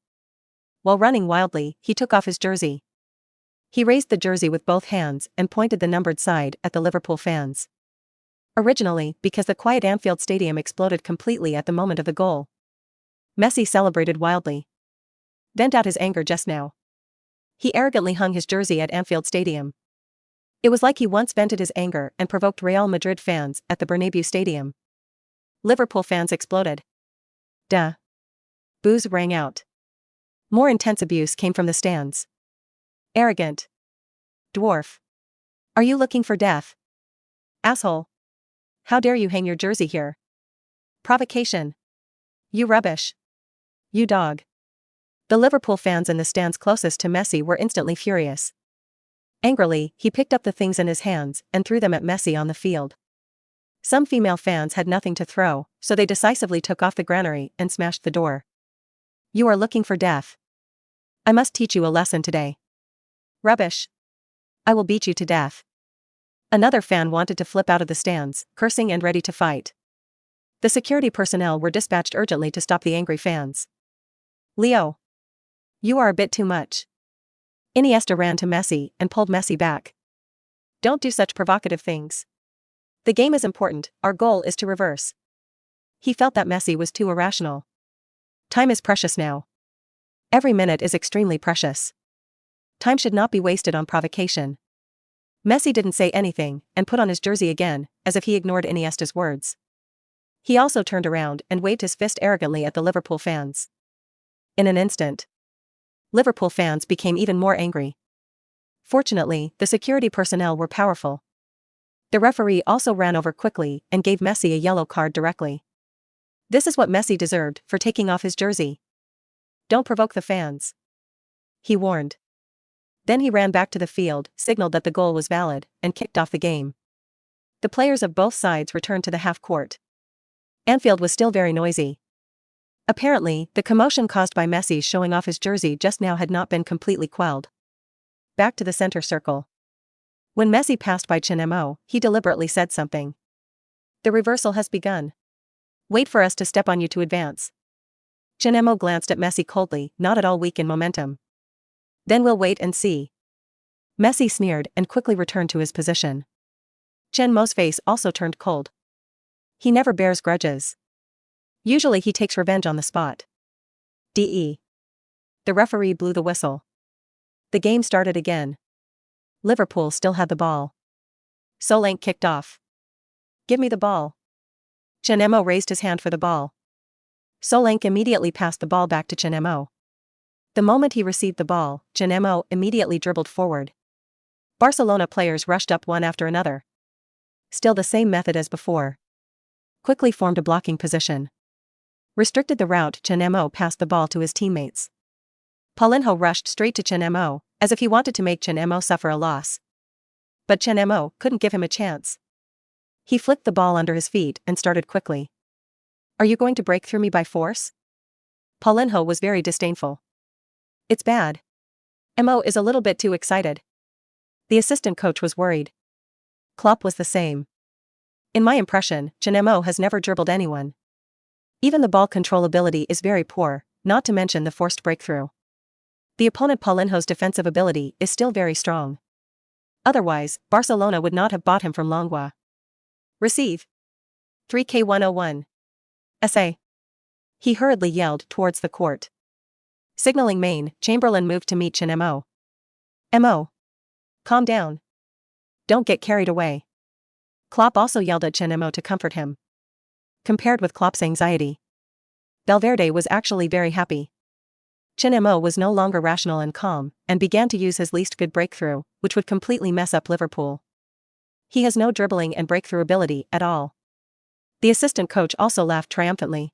While running wildly, he took off his jersey. He raised the jersey with both hands and pointed the numbered side at the Liverpool fans. Originally, because the quiet Anfield stadium exploded completely at the moment of the goal. Messi celebrated wildly. Vent out his anger just now. He arrogantly hung his jersey at Anfield Stadium. It was like he once vented his anger and provoked Real Madrid fans at the Bernabeu Stadium. Liverpool fans exploded. Duh. Boos rang out. More intense abuse came from the stands. Arrogant. Dwarf. Are you looking for death? Asshole. How dare you hang your jersey here? Provocation. You rubbish. You dog. The Liverpool fans in the stands closest to Messi were instantly furious. Angrily, he picked up the things in his hands and threw them at Messi on the field. Some female fans had nothing to throw, so they decisively took off the granary and smashed the door. You are looking for death. I must teach you a lesson today. Rubbish. I will beat you to death. Another fan wanted to flip out of the stands, cursing and ready to fight. The security personnel were dispatched urgently to stop the angry fans. Leo. You are a bit too much. Iniesta ran to Messi and pulled Messi back. Don't do such provocative things. The game is important, our goal is to reverse. He felt that Messi was too irrational. Time is precious now. Every minute is extremely precious. Time should not be wasted on provocation. Messi didn't say anything and put on his jersey again, as if he ignored Iniesta's words. He also turned around and waved his fist arrogantly at the Liverpool fans. In an instant, Liverpool fans became even more angry. Fortunately, the security personnel were powerful. The referee also ran over quickly and gave Messi a yellow card directly. This is what Messi deserved for taking off his jersey. Don't provoke the fans, he warned. Then he ran back to the field, signaled that the goal was valid, and kicked off the game. The players of both sides returned to the half-court. Anfield was still very noisy. Apparently, the commotion caused by Messi showing off his jersey just now had not been completely quelled. Back to the center circle. When Messi passed by Chen Mo, he deliberately said something. The reversal has begun. Wait for us to step on you to advance. Chen Mo glanced at Messi coldly, not at all weak in momentum. Then we'll wait and see. Messi sneered and quickly returned to his position. Chen Mo's face also turned cold. He never bears grudges. Usually he takes revenge on the spot. The referee blew the whistle. The game started again. Liverpool still had the ball. Solanke kicked off. Give me the ball. Chen Mo raised his hand for the ball. Solanke immediately passed the ball back to Chen Mo. The moment he received the ball, Chen Mo immediately dribbled forward. Barcelona players rushed up one after another. Still the same method as before. Quickly formed a blocking position. Restricted the route, Chen Mo passed the ball to his teammates. Paulinho rushed straight to Chen Mo, as if he wanted to make Chen Mo suffer a loss. But Chen Mo couldn't give him a chance. He flicked the ball under his feet and started quickly. Are you going to break through me by force? Paulinho was very disdainful. It's bad. Mo is a little bit too excited. The assistant coach was worried. Klopp was the same. In my impression, Chen Mo has never dribbled anyone. Even the ball control ability is very poor, not to mention the forced breakthrough. The opponent Paulinho's defensive ability is still very strong. Otherwise, Barcelona would not have bought him from Langua. Receive. 3K101. SA. He hurriedly yelled towards the court. Signaling Main, Chamberlain moved to meet Chen Mo. Mo. Calm down. Don't get carried away. Klopp also yelled at Chen Mo to comfort him. Compared with Klopp's anxiety, Valverde was actually very happy. Chen Mo was no longer rational and calm, and began to use his least good breakthrough, which would completely mess up Liverpool. He has no dribbling and breakthrough ability at all. The assistant coach also laughed triumphantly.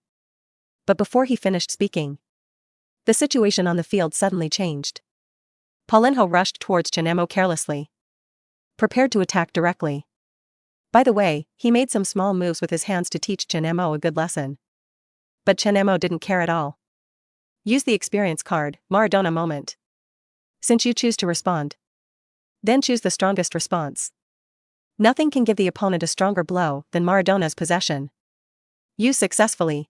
But before he finished speaking, the situation on the field suddenly changed. Paulinho rushed towards Chen Mo carelessly, prepared to attack directly. By the way, he made some small moves with his hands to teach Chen Mo a good lesson. But Chen Mo didn't care at all. Use the experience card, Maradona moment. Since you choose to respond, then choose the strongest response. Nothing can give the opponent a stronger blow than Maradona's possession. Use successfully.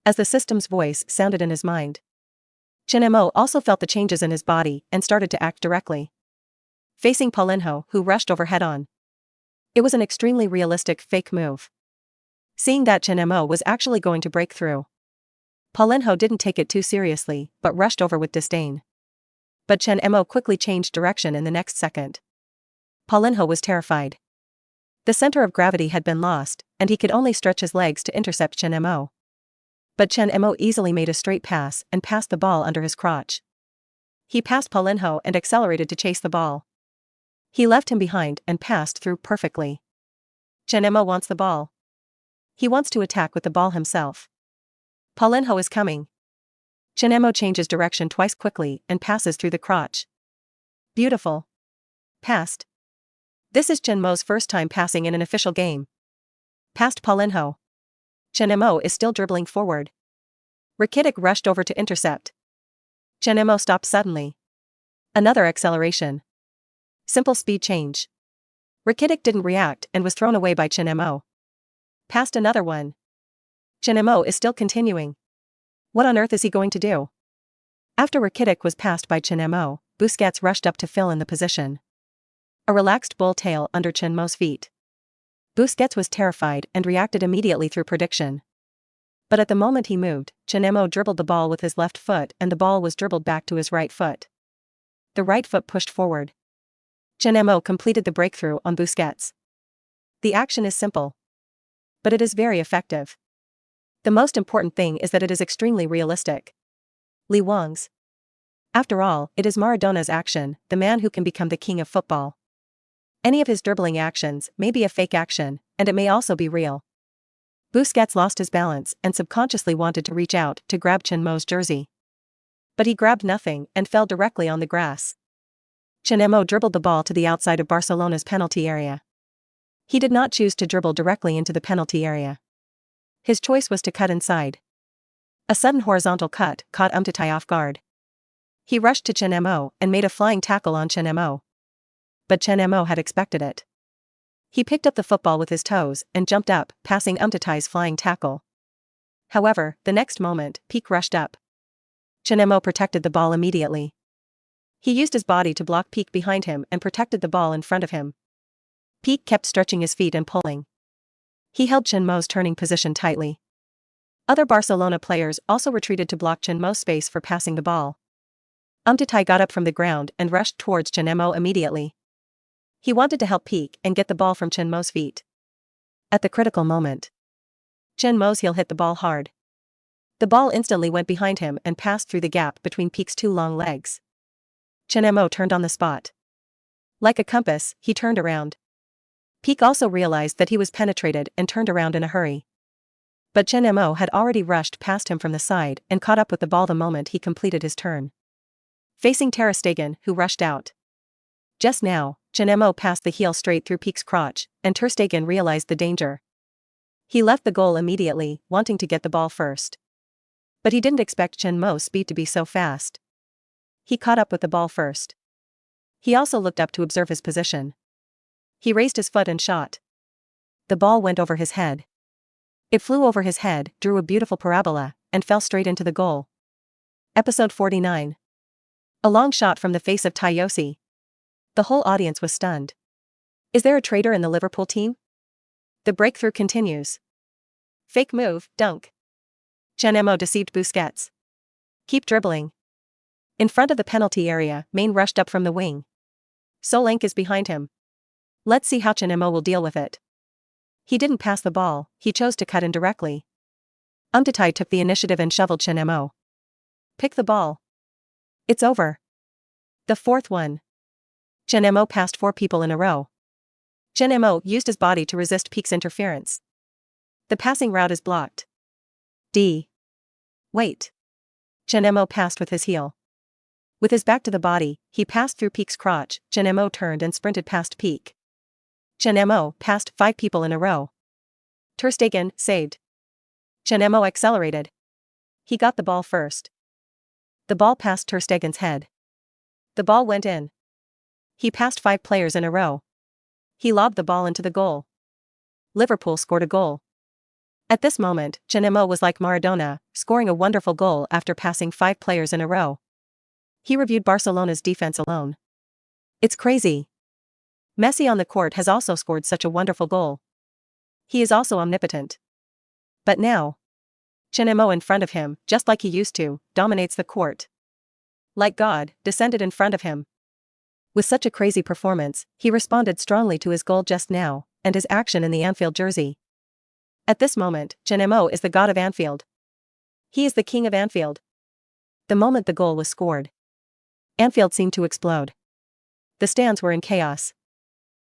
As the system's voice sounded in his mind, Chen Mo also felt the changes in his body and started to act directly. Facing Paulinho, who rushed over head-on. It was an extremely realistic fake move. Seeing that Chen Mo was actually going to break through, Paulinho didn't take it too seriously, but rushed over with disdain. But Chen Mo quickly changed direction in the next second. Paulinho was terrified. The center of gravity had been lost, and he could only stretch his legs to intercept Chen Mo. But Chen Mo easily made a straight pass and passed the ball under his crotch. He passed Paulinho and accelerated to chase the ball. He left him behind and passed through perfectly. Chen Mo wants the ball. He wants to attack with the ball himself. Paulinho is coming. Chen Mo changes direction twice quickly and passes through the crotch. Beautiful. Passed. This is Chen Mo's first time passing in an official game. Passed Paulinho. Chen Mo is still dribbling forward. Rakitic rushed over to intercept. Chen Mo stopped suddenly. Another acceleration. Simple speed change. Rakitic didn't react and was thrown away by Chen Mo. Passed another one. Chen Mo is still continuing. What on earth is he going to do? After Rakitic was passed by Chen Mo, Busquets rushed up to fill in the position. A relaxed bull tail under Chen Mo's feet. Busquets was terrified and reacted immediately through prediction. But at the moment he moved, Chen Mo dribbled the ball with his left foot and the ball was dribbled back to his right foot. The right foot pushed forward. Chen Mo completed the breakthrough on Busquets. The action is simple, but it is very effective. The most important thing is that it is extremely realistic. Li Wang's. After all, it is Maradona's action, the man who can become the king of football. Any of his dribbling actions may be a fake action, and it may also be real. Busquets lost his balance and subconsciously wanted to reach out to grab Chen Mo's jersey. But he grabbed nothing and fell directly on the grass. Chen Mo dribbled the ball to the outside of Barcelona's penalty area. He did not choose to dribble directly into the penalty area. His choice was to cut inside. A sudden horizontal cut caught Umtiti off guard. He rushed to Chen Mo and made a flying tackle on Chen Mo. But Chen Mo had expected it. He picked up the football with his toes and jumped up, passing Umtiti's flying tackle. However, the next moment, Pique rushed up. Chen Mo protected the ball immediately. He used his body to block Pique behind him and protected the ball in front of him. Pique kept stretching his feet and pulling. He held Chen Mo's turning position tightly. Other Barcelona players also retreated to block Chen Mo's space for passing the ball. Umtiti got up from the ground and rushed towards Chen Mo immediately. He wanted to help Pique and get the ball from Chen Mo's feet. At the critical moment, Chen Mo's heel hit the ball hard. The ball instantly went behind him and passed through the gap between Pique's two long legs. Chen Mo turned on the spot. Like a compass, he turned around. Pique also realized that he was penetrated and turned around in a hurry. But Chen Mo had already rushed past him from the side and caught up with the ball the moment he completed his turn. Facing Ter Stegen, who rushed out. Just now, Chen Mo passed the heel straight through Pique's crotch, and Ter Stegen realized the danger. He left the goal immediately, wanting to get the ball first. But he didn't expect Chen Mo's speed to be so fast. He caught up with the ball first. He also looked up to observe his position. He raised his foot and shot. The ball went over his head. It flew over his head, drew a beautiful parabola, and fell straight into the goal. Episode 49. A long shot from the face of Tayosi. The whole audience was stunned. Is there a traitor in the Liverpool team? The breakthrough continues. Fake move, dunk. Chen Mo deceived Busquets. Keep dribbling. In front of the penalty area, Main rushed up from the wing. Solanke is behind him. Let's see how Chen Mo will deal with it. He didn't pass the ball, he chose to cut in directly. Umtiti took the initiative and shoveled Chen Mo. Pick the ball. It's over. The fourth one. Chen Mo passed 4 people in a row. Chen Mo used his body to resist Pique's interference. The passing route is blocked. D. Wait. Chen Mo passed with his heel. With his back to the body, he passed through Pique's crotch. Chen Mo turned and sprinted past Pique. Chen Mo passed 5 people in a row. Ter Stegen saved. Chen Mo accelerated. He got the ball first. The ball passed ter Stegen's head. The ball went in. He passed 5 players in a row. He lobbed the ball into the goal. Liverpool scored a goal. At this moment, Chen Mo was like Maradona, scoring a wonderful goal after passing 5 players in a row. He reviewed Barcelona's defense alone. It's crazy. Messi on the court has also scored such a wonderful goal. He is also omnipotent. But now, Chen Mo in front of him, just like he used to, dominates the court. Like God, descended in front of him. With such a crazy performance, he responded strongly to his goal just now, and his action in the Anfield jersey. At this moment, Chen Mo is the god of Anfield. He is the king of Anfield. The moment the goal was scored, Anfield seemed to explode. The stands were in chaos.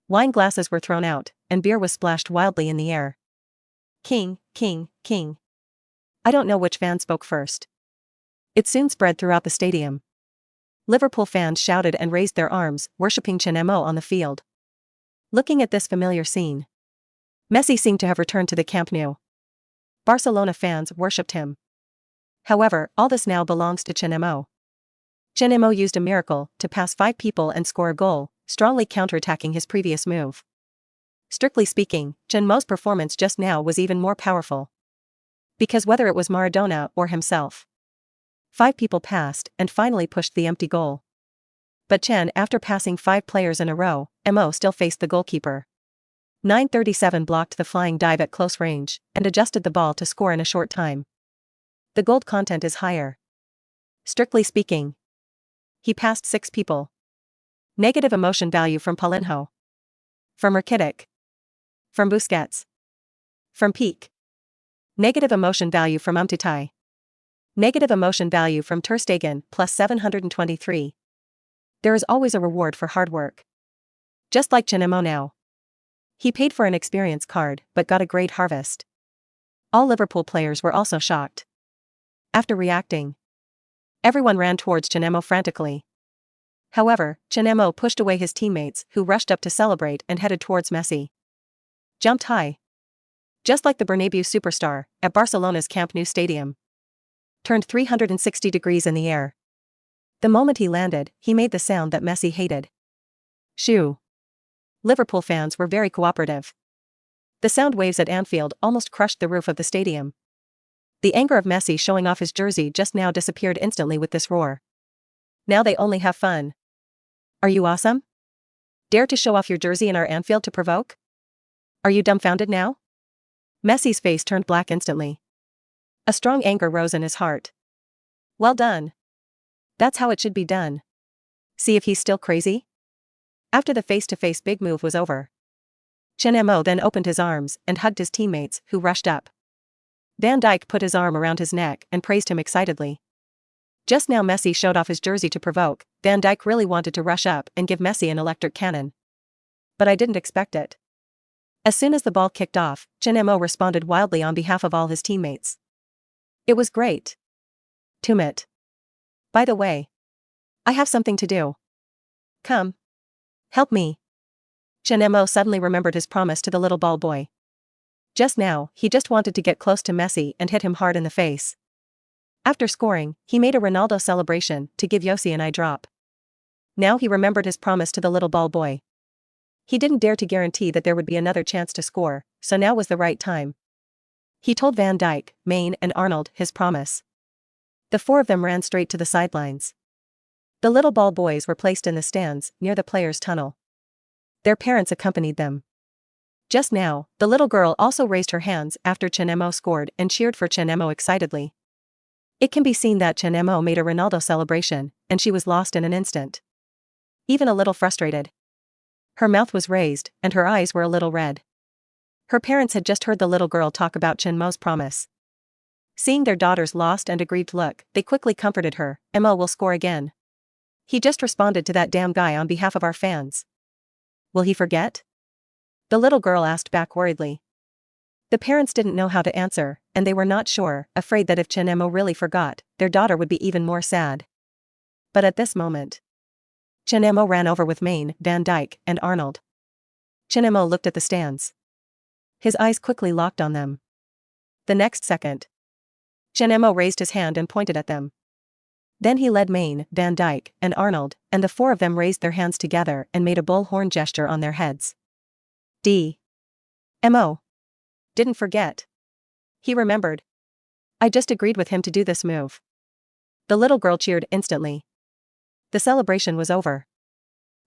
Wine glasses were thrown out, and beer was splashed wildly in the air. King, king, king. I don't know which fan spoke first. It soon spread throughout the stadium. Liverpool fans shouted and raised their arms, worshipping Chen Mo on the field. Looking at this familiar scene, Messi seemed to have returned to the Camp Nou. Barcelona fans worshipped him. However, all this now belongs to Chen Mo. Chen Mo used a miracle to pass 5 people and score a goal, strongly counterattacking his previous move. Strictly speaking, Chen Mo's performance just now was even more powerful. Because whether it was Maradona or himself, 5 people passed and finally pushed the empty goal. But Chen, after passing 5 players in a row, Mo still faced the goalkeeper. 937 blocked the flying dive at close range and adjusted the ball to score in a short time. The gold content is higher. Strictly speaking, he passed 6 people. Negative emotion value from Paulinho. From Rakitic. From Busquets. From Peak. Negative emotion value from Umtiti. Negative emotion value from ter Stegen, plus 723. There is always a reward for hard work. Just like Chen Mo now. He paid for an experience card, but got a great harvest. All Liverpool players were also shocked. After reacting, everyone ran towards Chen Mo frantically. However, Chen Mo pushed away his teammates, who rushed up to celebrate and headed towards Messi. Jumped high. Just like the Bernabeu superstar, at Barcelona's Camp Nou stadium. Turned 360 degrees in the air. The moment he landed, he made the sound that Messi hated. Shoo. Liverpool fans were very cooperative. The sound waves at Anfield almost crushed the roof of the stadium. The anger of Messi showing off his jersey just now disappeared instantly with this roar. Now they only have fun. Are you awesome? Dare to show off your jersey in our Anfield to provoke? Are you dumbfounded now? Messi's face turned black instantly. A strong anger rose in his heart. Well done. That's how it should be done. See if he's still crazy? After the face-to-face big move was over, Chen Mo then opened his arms and hugged his teammates, who rushed up. Van Dijk put his arm around his neck and praised him excitedly. Just now Messi showed off his jersey to provoke. Van Dijk really wanted to rush up and give Messi an electric cannon. But I didn't expect it. As soon as the ball kicked off, Chen Mo responded wildly on behalf of all his teammates. It was great. Tumit. By the way, I have something to do. Come. Help me. Chen Mo suddenly remembered his promise to the little ball boy. Just now, he just wanted to get close to Messi and hit him hard in the face. After scoring, he made a Ronaldo celebration to give Yossi an eye drop. Now he remembered his promise to the little ball boy. He didn't dare to guarantee that there would be another chance to score, so now was the right time. He told Van Dijk, Maine and Arnold his promise. The 4 of them ran straight to the sidelines. The little ball boys were placed in the stands, near the players' tunnel. Their parents accompanied them. Just now, the little girl also raised her hands after Chen Mo scored and cheered for Chen Mo excitedly. It can be seen that Chen Mo made a Ronaldo celebration, and she was lost in an instant. Even a little frustrated. Her mouth was raised, and her eyes were a little red. Her parents had just heard the little girl talk about Chen Mo's promise. Seeing their daughter's lost and aggrieved look, they quickly comforted her. Mo will score again. He just responded to that damn guy on behalf of our fans. Will he forget? The little girl asked back worriedly. The parents didn't know how to answer, and they were not sure, afraid that if Chen Mo really forgot, their daughter would be even more sad. But at this moment, Chen Mo ran over with Maine, Van Dijk, and Arnold. Chen Mo looked at the stands. His eyes quickly locked on them. The next second, Chen Mo raised his hand and pointed at them. Then he led Maine, Van Dijk, and Arnold, and the four of them raised their hands together and made a bullhorn gesture on their heads. Mo. Didn't forget. He remembered. I just agreed with him to do this move. The little girl cheered instantly. The celebration was over.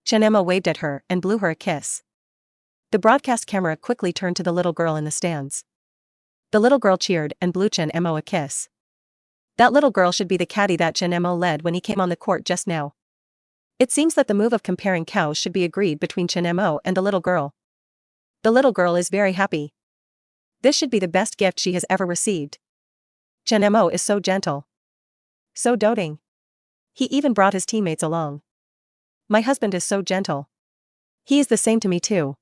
Chen Mo waved at her and blew her a kiss. The broadcast camera quickly turned to the little girl in the stands. The little girl cheered and blew Chen Mo a kiss. That little girl should be the caddy that Chen Mo led when he came on the court just now. It seems that the move of comparing cows should be agreed between Chen Mo and the little girl. The little girl is very happy. This should be the best gift she has ever received. Chen Mo is so gentle. So doting. He even brought his teammates along. My husband is so gentle. He is the same to me too.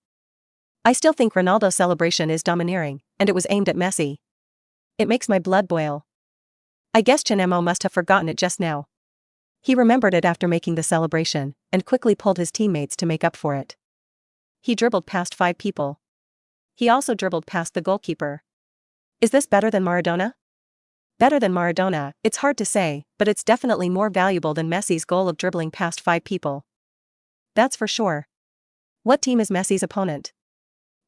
I still think Ronaldo's celebration is domineering, and it was aimed at Messi. It makes my blood boil. I guess Chen Mo must have forgotten it just now. He remembered it after making the celebration, and quickly pulled his teammates to make up for it. He dribbled past 5 people. He also dribbled past the goalkeeper. Is this better than Maradona? Better than Maradona, it's hard to say, but it's definitely more valuable than Messi's goal of dribbling past 5 people. That's for sure. What team is Messi's opponent?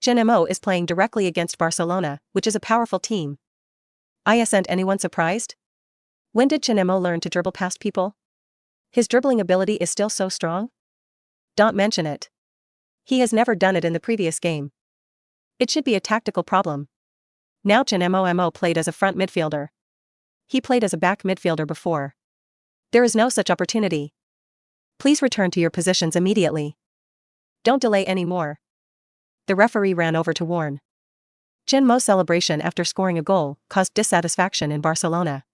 Chen Mo is playing directly against Barcelona, which is a powerful team. Isn't anyone surprised? When did Chen Mo learn to dribble past people? His dribbling ability is still so strong? Don't mention it. He has never done it in the previous game. It should be a tactical problem. Now Chen Mo played as a front midfielder. He played as a back midfielder before. There is no such opportunity. Please return to your positions immediately. Don't delay any more. The referee ran over to warn. Chen Mo's celebration after scoring a goal caused dissatisfaction in Barcelona.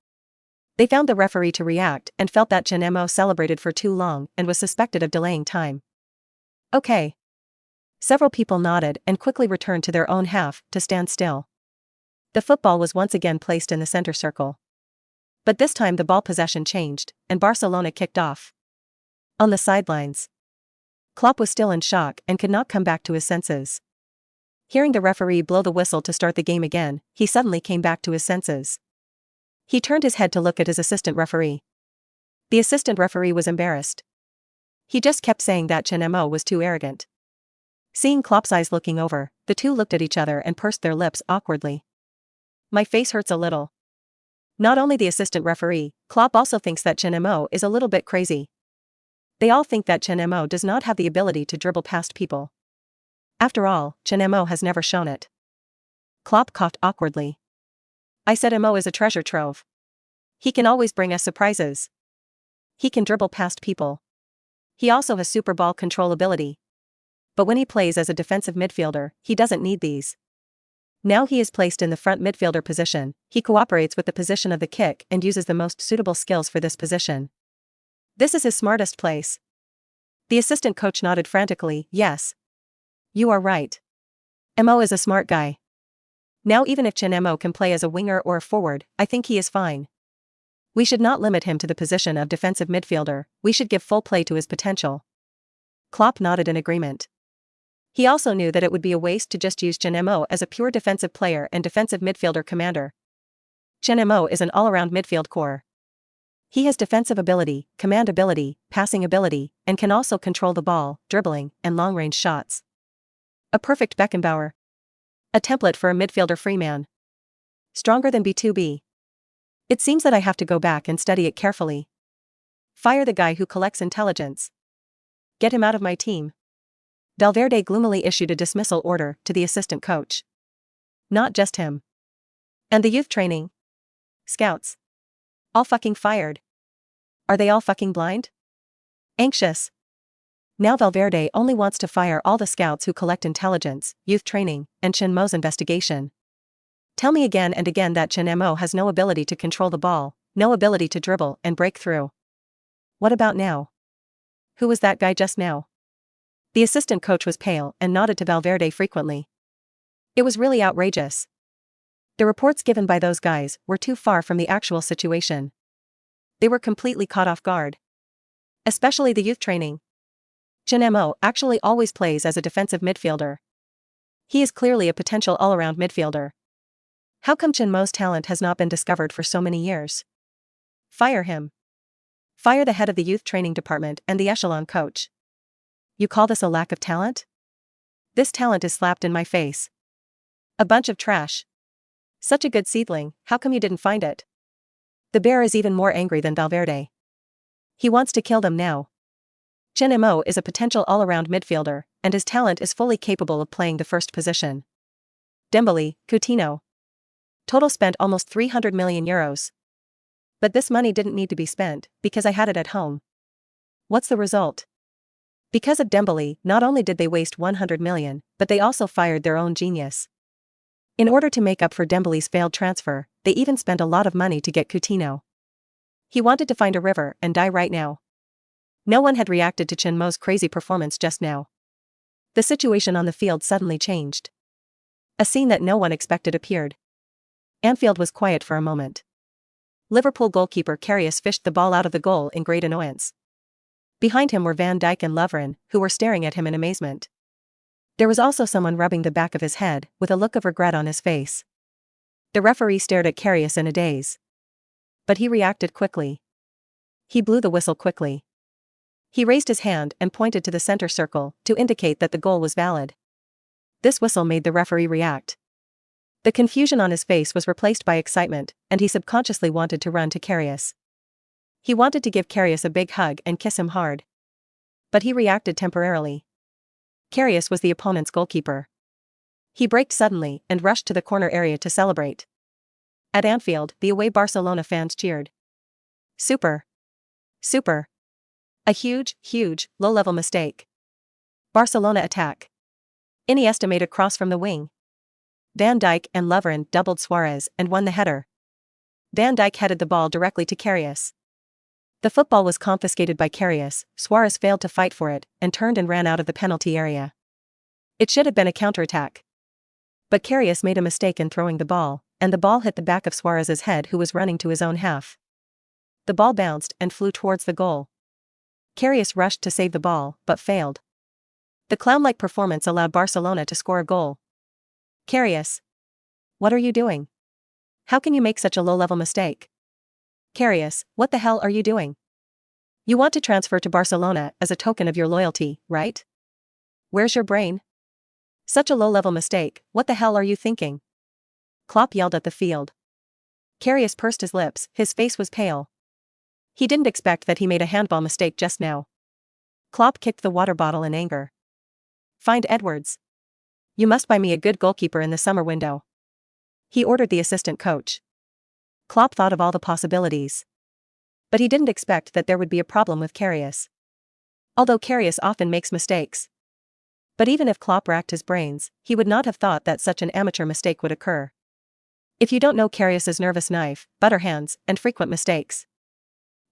They found the referee to react and felt that Chen Mo celebrated for too long and was suspected of delaying time. Okay. Several people nodded and quickly returned to their own half to stand still. The football was once again placed in the center circle. But this time the ball possession changed, and Barcelona kicked off. On the sidelines, Klopp was still in shock and could not come back to his senses. Hearing the referee blow the whistle to start the game again, he suddenly came back to his senses. He turned his head to look at his assistant referee. The assistant referee was embarrassed. He just kept saying that Chen Mo was too arrogant. Seeing Klopp's eyes looking over, the two looked at each other and pursed their lips awkwardly. My face hurts a little. Not only the assistant referee, Klopp also thinks that Chen Mo is a little bit crazy. They all think that Chen Mo does not have the ability to dribble past people. After all, Chen Mo has never shown it. Klopp coughed awkwardly. I said Mo is a treasure trove. He can always bring us surprises. He can dribble past people. He also has super ball control ability. But when he plays as a defensive midfielder, he doesn't need these. Now he is placed in the front midfielder position, he cooperates with the position of the kick and uses the most suitable skills for this position. This is his smartest place. The assistant coach nodded frantically, yes. You are right. Mo is a smart guy. Now even if Chen Mo can play as a winger or a forward, I think he is fine. We should not limit him to the position of defensive midfielder, we should give full play to his potential. Klopp nodded in agreement. He also knew that it would be a waste to just use Chen Mo as a pure defensive player and defensive midfielder commander. Chen Mo is an all-around midfield core. He has defensive ability, command ability, passing ability, and can also control the ball, dribbling, and long-range shots. A perfect Beckenbauer. A template for a midfielder free man. Stronger than B2B. It seems that I have to go back and study it carefully. Fire the guy who collects intelligence. Get him out of my team. Valverde gloomily issued a dismissal order to the assistant coach. Not just him. And the youth training? Scouts. All fucking fired. Are they all fucking blind? Anxious. Now Valverde only wants to fire all the scouts who collect intelligence, youth training, and Chen Mo's investigation. Tell me again and again that Chen Mo has no ability to control the ball, no ability to dribble and break through. What about now? Who was that guy just now? The assistant coach was pale and nodded to Valverde frequently. It was really outrageous. The reports given by those guys were too far from the actual situation. They were completely caught off guard. Especially the youth training. Chen Mo actually always plays as a defensive midfielder. He is clearly a potential all-around midfielder. How come Chen Mo's talent has not been discovered for so many years? Fire him. Fire the head of the youth training department and the echelon coach. You call this a lack of talent? This talent is slapped in my face. A bunch of trash. Such a good seedling, how come you didn't find it? The bear is even more angry than Valverde. He wants to kill them now. Chen Mo is a potential all-around midfielder, and his talent is fully capable of playing the first position. Dembele, Coutinho. Total spent almost 300 million euros. But this money didn't need to be spent, because I had it at home. What's the result? Because of Dembele, not only did they waste 100 million, but they also fired their own genius. In order to make up for Dembele's failed transfer, they even spent a lot of money to get Coutinho. He wanted to find a river and die right now. No one had reacted to Chen Mo's crazy performance just now. The situation on the field suddenly changed. A scene that no one expected appeared. Anfield was quiet for a moment. Liverpool goalkeeper Karius fished the ball out of the goal in great annoyance. Behind him were Van Dijk and Lovren, who were staring at him in amazement. There was also someone rubbing the back of his head, with a look of regret on his face. The referee stared at Karius in a daze. But he reacted quickly. He blew the whistle quickly. He raised his hand and pointed to the center circle, to indicate that the goal was valid. This whistle made the referee react. The confusion on his face was replaced by excitement, and he subconsciously wanted to run to Karius. He wanted to give Karius a big hug and kiss him hard. But he reacted temporarily. Karius was the opponent's goalkeeper. He braked suddenly and rushed to the corner area to celebrate. At Anfield, the away Barcelona fans cheered. Super. Super. A huge, low-level mistake. Barcelona attack. Iniesta made a cross from the wing. Van Dijk and Lovren doubled Suarez and won the header. Van Dijk headed the ball directly to Karius. The football was confiscated by Karius, Suarez failed to fight for it, and turned and ran out of the penalty area. It should have been a counterattack. But Karius made a mistake in throwing the ball, and the ball hit the back of Suarez's head, who was running to his own half. The ball bounced and flew towards the goal. Karius rushed to save the ball, but failed. The clown-like performance allowed Barcelona to score a goal. Karius. What are you doing? How can you make such a low-level mistake? Karius, what the hell are you doing? You want to transfer to Barcelona as a token of your loyalty, right? Where's your brain? Such a low-level mistake, what the hell are you thinking? Klopp yelled at the field. Karius pursed his lips, his face was pale. He didn't expect that he made a handball mistake just now. Klopp kicked the water bottle in anger. Find Edwards. You must buy me a good goalkeeper in the summer window. He ordered the assistant coach. Klopp thought of all the possibilities. But he didn't expect that there would be a problem with Karius. Although Karius often makes mistakes. But even if Klopp racked his brains, he would not have thought that such an amateur mistake would occur. If you don't know Karius's nervous knife, butter hands, and frequent mistakes,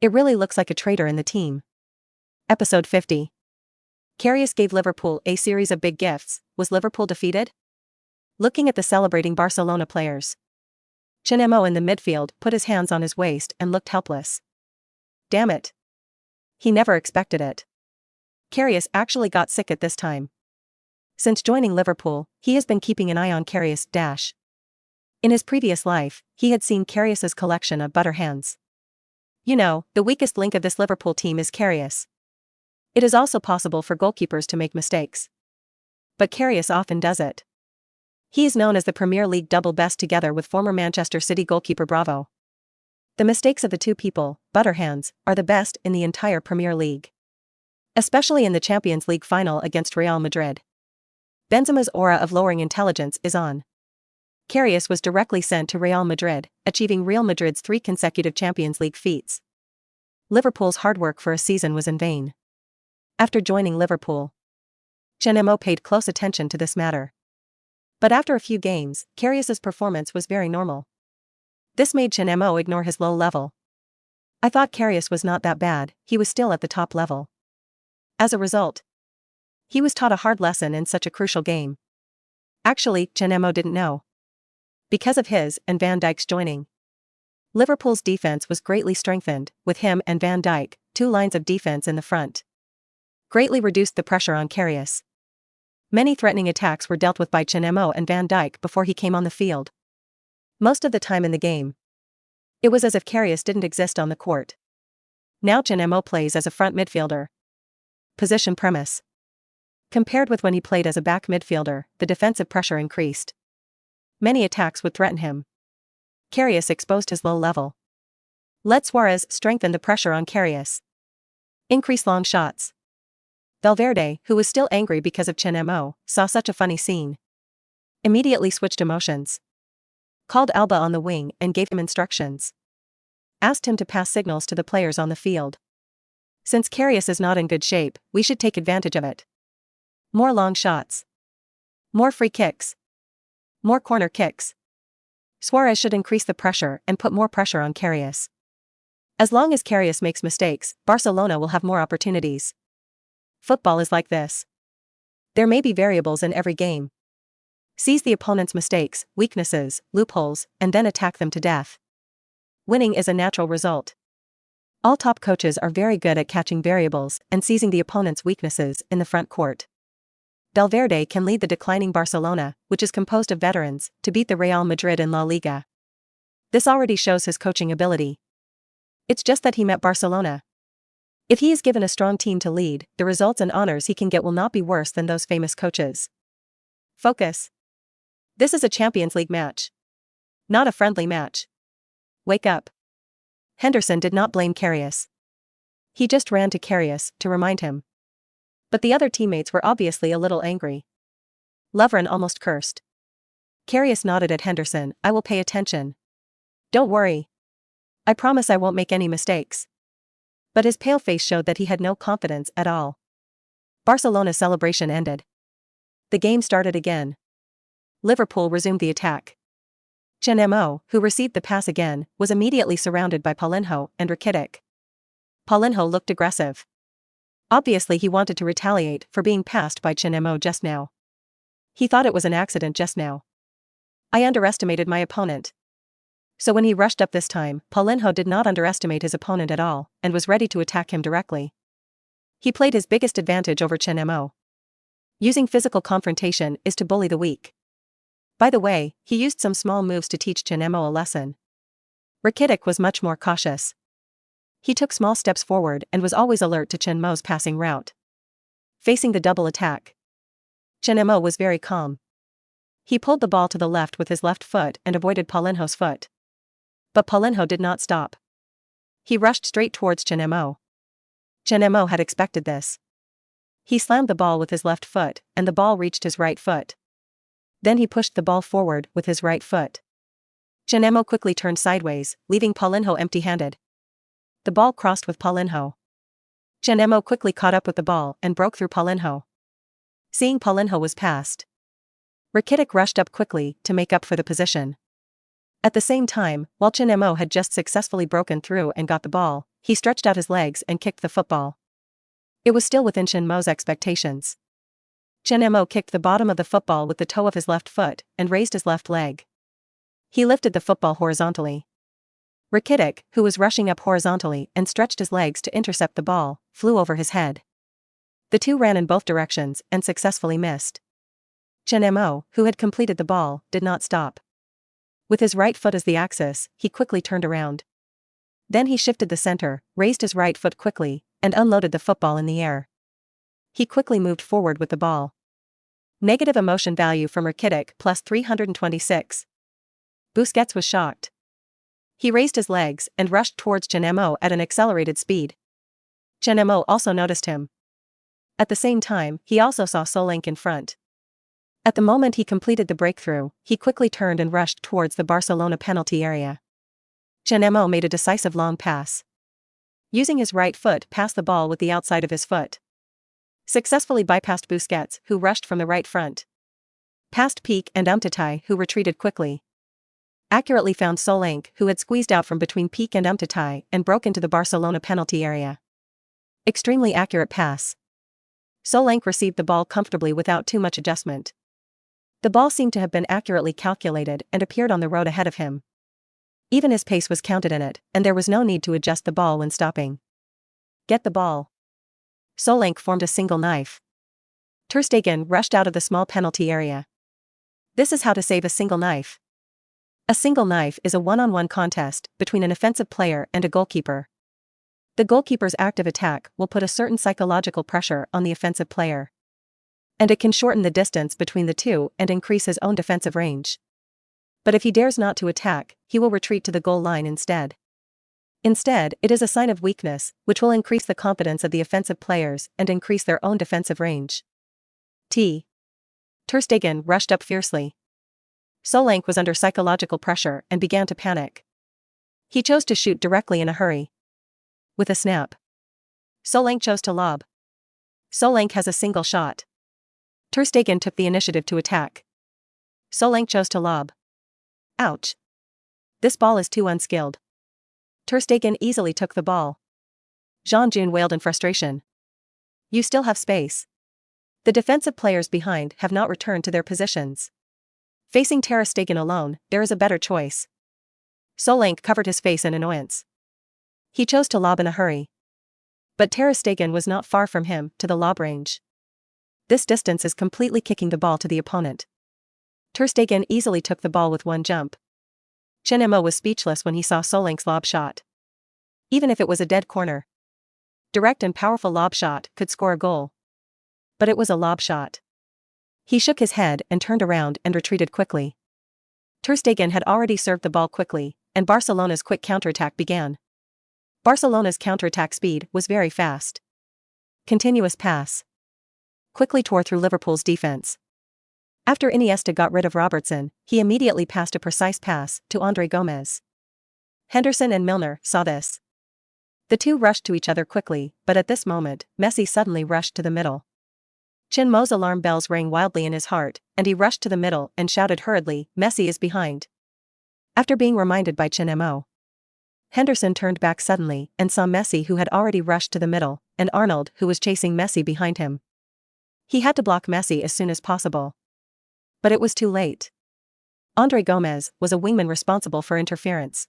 it really looks like a traitor in the team. Episode 50. Karius gave Liverpool a series of big gifts. Was Liverpool defeated? Looking at the celebrating Barcelona players, Chen Mo in the midfield put his hands on his waist and looked helpless. Damn it. He never expected it. Karius actually got sick at this time. Since joining Liverpool, he has been keeping an eye on Karius. In his previous life, he had seen Karius's collection of butter hands. You know, the weakest link of this Liverpool team is Karius. It is also possible for goalkeepers to make mistakes. But Karius often does it. He is known as the Premier League double best together with former Manchester City goalkeeper Bravo. The mistakes of the two people, butter hands, are the best in the entire Premier League. Especially in the Champions League final against Real Madrid. Benzema's aura of lowering intelligence is on. Karius was directly sent to Real Madrid, achieving Real Madrid's 3 consecutive Champions League feats. Liverpool's hard work for a season was in vain. After joining Liverpool, Chen Mo paid close attention to this matter. But after a few games, Karius's performance was very normal. This made Chen Mo ignore his low level. I thought Karius was not that bad, he was still at the top level. As a result, he was taught a hard lesson in such a crucial game. Actually, Chen Mo didn't know. Because of his and Van Dijk's joining, Liverpool's defense was greatly strengthened, with him and Van Dijk, 2 lines of defense in the front. Greatly reduced the pressure on Karius. Many threatening attacks were dealt with by Chen Mo and Van Dijk before he came on the field. Most of the time in the game, it was as if Karius didn't exist on the court. Now Chen Mo plays as a front midfielder. Position premise. Compared with when he played as a back midfielder, the defensive pressure increased. Many attacks would threaten him. Karius exposed his low level. Let Suarez strengthen the pressure on Karius. Increase long shots. Valverde, who was still angry because of Chen Mo, saw such a funny scene. Immediately switched emotions. Called Alba on the wing and gave him instructions. Asked him to pass signals to the players on the field. Since Karius is not in good shape, we should take advantage of it. More long shots. More free kicks. More corner kicks. Suarez should increase the pressure and put more pressure on Karius. As long as Karius makes mistakes, Barcelona will have more opportunities. Football is like this. There may be variables in every game. Seize the opponent's mistakes, weaknesses, loopholes, and then attack them to death. Winning is a natural result. All top coaches are very good at catching variables and seizing the opponent's weaknesses in the front court. Valverde can lead the declining Barcelona, which is composed of veterans, to beat the Real Madrid in La Liga. This already shows his coaching ability. It's just that he met Barcelona. If he is given a strong team to lead, the results and honors he can get will not be worse than those famous coaches. Focus. This is a Champions League match. Not a friendly match. Wake up. Henderson did not blame Karius. He just ran to Karius to remind him. But the other teammates were obviously a little angry. Lovren almost cursed. Karius nodded at Henderson. I will pay attention. Don't worry. I promise I won't make any mistakes. But his pale face showed that he had no confidence at all. Barcelona's celebration ended. The game started again. Liverpool resumed the attack. Chen Mo, who received the pass again, was immediately surrounded by Paulinho and Rakitic. Paulinho looked aggressive. Obviously he wanted to retaliate for being passed by Chen Mo just now. He thought it was an accident just now. I underestimated my opponent. So when he rushed up this time, Paulinho did not underestimate his opponent at all, and was ready to attack him directly. He played his biggest advantage over Chen Mo. Using physical confrontation is to bully the weak. By the way, he used some small moves to teach Chen Mo a lesson. Rakitic was much more cautious. He took small steps forward and was always alert to Chen Mo's passing route. Facing the double attack, Chen Mo was very calm. He pulled the ball to the left with his left foot and avoided Paulinho's foot. But Paulinho did not stop. He rushed straight towards Chen Mo. Chen Mo had expected this. He slammed the ball with his left foot, and the ball reached his right foot. Then he pushed the ball forward with his right foot. Chen Mo quickly turned sideways, leaving Paulinho empty-handed. The ball crossed with Paulinho. Chen Mo quickly caught up with the ball and broke through Paulinho. Seeing Paulinho was passed, Rakitic rushed up quickly to make up for the position. At the same time, while Chen Mo had just successfully broken through and got the ball, he stretched out his legs and kicked the football. It was still within Chen Mo's expectations. Chen Mo kicked the bottom of the football with the toe of his left foot and raised his left leg. He lifted the football horizontally. Rakitic, who was rushing up horizontally and stretched his legs to intercept the ball, flew over his head. The two ran in both directions and successfully missed. Chen Mo, who had completed the ball, did not stop. With his right foot as the axis, he quickly turned around. Then he shifted the center, raised his right foot quickly, and unloaded the football in the air. He quickly moved forward with the ball. Negative emotion value from Rakitic plus 326. Busquets was shocked. He raised his legs and rushed towards Chen Mo at an accelerated speed. Chen Mo also noticed him. At the same time, he also saw Solanke in front. At the moment he completed the breakthrough, he quickly turned and rushed towards the Barcelona penalty area. Chen Mo made a decisive long pass. Using his right foot, passed the ball with the outside of his foot. Successfully bypassed Busquets, who rushed from the right front. Passed Peak and Umtiti, who retreated quickly. Accurately found Solanke, who had squeezed out from between Peak and Umtiti and broke into the Barcelona penalty area. Extremely accurate pass. Solanke received the ball comfortably without too much adjustment. The ball seemed to have been accurately calculated and appeared on the road ahead of him. Even his pace was counted in it, and there was no need to adjust the ball when stopping. Get the ball. Solanke formed a single knife. Ter Stegen rushed out of the small penalty area. This is how to save a single knife. A single knife is a one-on-one contest between an offensive player and a goalkeeper. The goalkeeper's active attack will put a certain psychological pressure on the offensive player. And it can shorten the distance between the two and increase his own defensive range. But if he dares not to attack, he will retreat to the goal line instead. Instead, it is a sign of weakness, which will increase the confidence of the offensive players and increase their own defensive range. Ter Stegen rushed up fiercely. Solanke was under psychological pressure and began to panic. He chose to shoot directly in a hurry. With a snap, Solanke chose to lob. Solanke has a single shot. Ter Stegen took the initiative to attack. Solanke chose to lob. Ouch. This ball is too unskilled. Ter Stegen easily took the ball. Jean-June wailed in frustration. You still have space. The defensive players behind have not returned to their positions. Facing Ter Stegen alone, there is a better choice. Solanke covered his face in annoyance. He chose to lob in a hurry. But Ter Stegen was not far from him to the lob range. This distance is completely kicking the ball to the opponent. Ter Stegen easily took the ball with one jump. Chen Mo was speechless when he saw Solanke's lob shot. Even if it was a dead corner, direct and powerful lob shot could score a goal. But it was a lob shot. He shook his head and turned around and retreated quickly. Ter Stegen had already served the ball quickly, and Barcelona's quick counterattack began. Barcelona's counterattack speed was very fast. Continuous pass quickly tore through Liverpool's defense. After Iniesta got rid of Robertson, he immediately passed a precise pass to Andre Gomes. Henderson and Milner saw this. The two rushed to each other quickly, but at this moment, Messi suddenly rushed to the middle. Chen Mo's alarm bells rang wildly in his heart, and he rushed to the middle and shouted hurriedly, "Messi is behind." After being reminded by Chen Mo, Henderson turned back suddenly and saw Messi, who had already rushed to the middle, and Arnold, who was chasing Messi behind him. He had to block Messi as soon as possible. But it was too late. Andre Gomes was a wingman responsible for interference.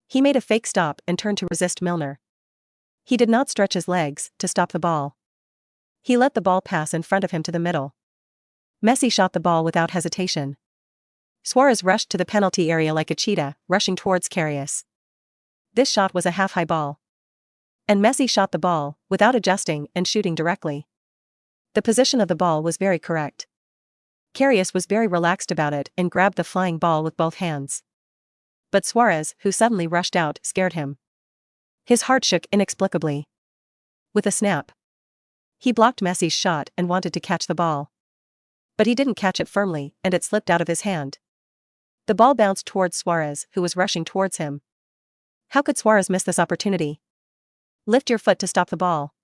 He made a fake stop and turned to resist Milner. He did not stretch his legs to stop the ball. He let the ball pass in front of him to the middle. Messi shot the ball without hesitation. Suarez rushed to the penalty area like a cheetah, rushing towards Karius. This shot was a half-high ball. And Messi shot the ball, without adjusting and shooting directly. The position of the ball was very correct. Karius was very relaxed about it and grabbed the flying ball with both hands. But Suarez, who suddenly rushed out, scared him. His heart shook inexplicably. With a snap, he blocked Messi's shot and wanted to catch the ball. But he didn't catch it firmly, and it slipped out of his hand. The ball bounced towards Suarez, who was rushing towards him. How could Suarez miss this opportunity? Lift your foot to stop the ball.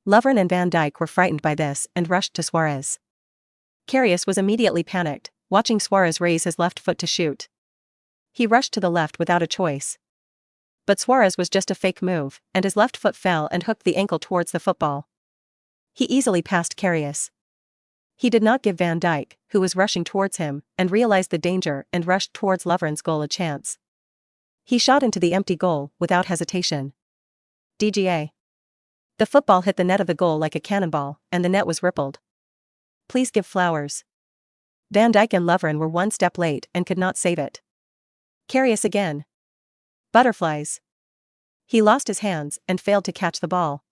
Lovren and Van Dijk were frightened by this and rushed to Suarez. Karius was immediately panicked, watching Suarez raise his left foot to shoot. He rushed to the left without a choice. But Suarez was just a fake move, and his left foot fell and hooked the ankle towards the football. He easily passed Karius. He did not give Van Dijk, who was rushing towards him, and realized the danger and rushed towards Lovren's goal a chance. He shot into the empty goal without hesitation. DGA. The football hit the net of the goal like a cannonball, and the net was rippled. Please give flowers. Van Dijk and Lovren were one step late and could not save it. Karius again. Butterflies. He lost his hands and failed to catch the ball.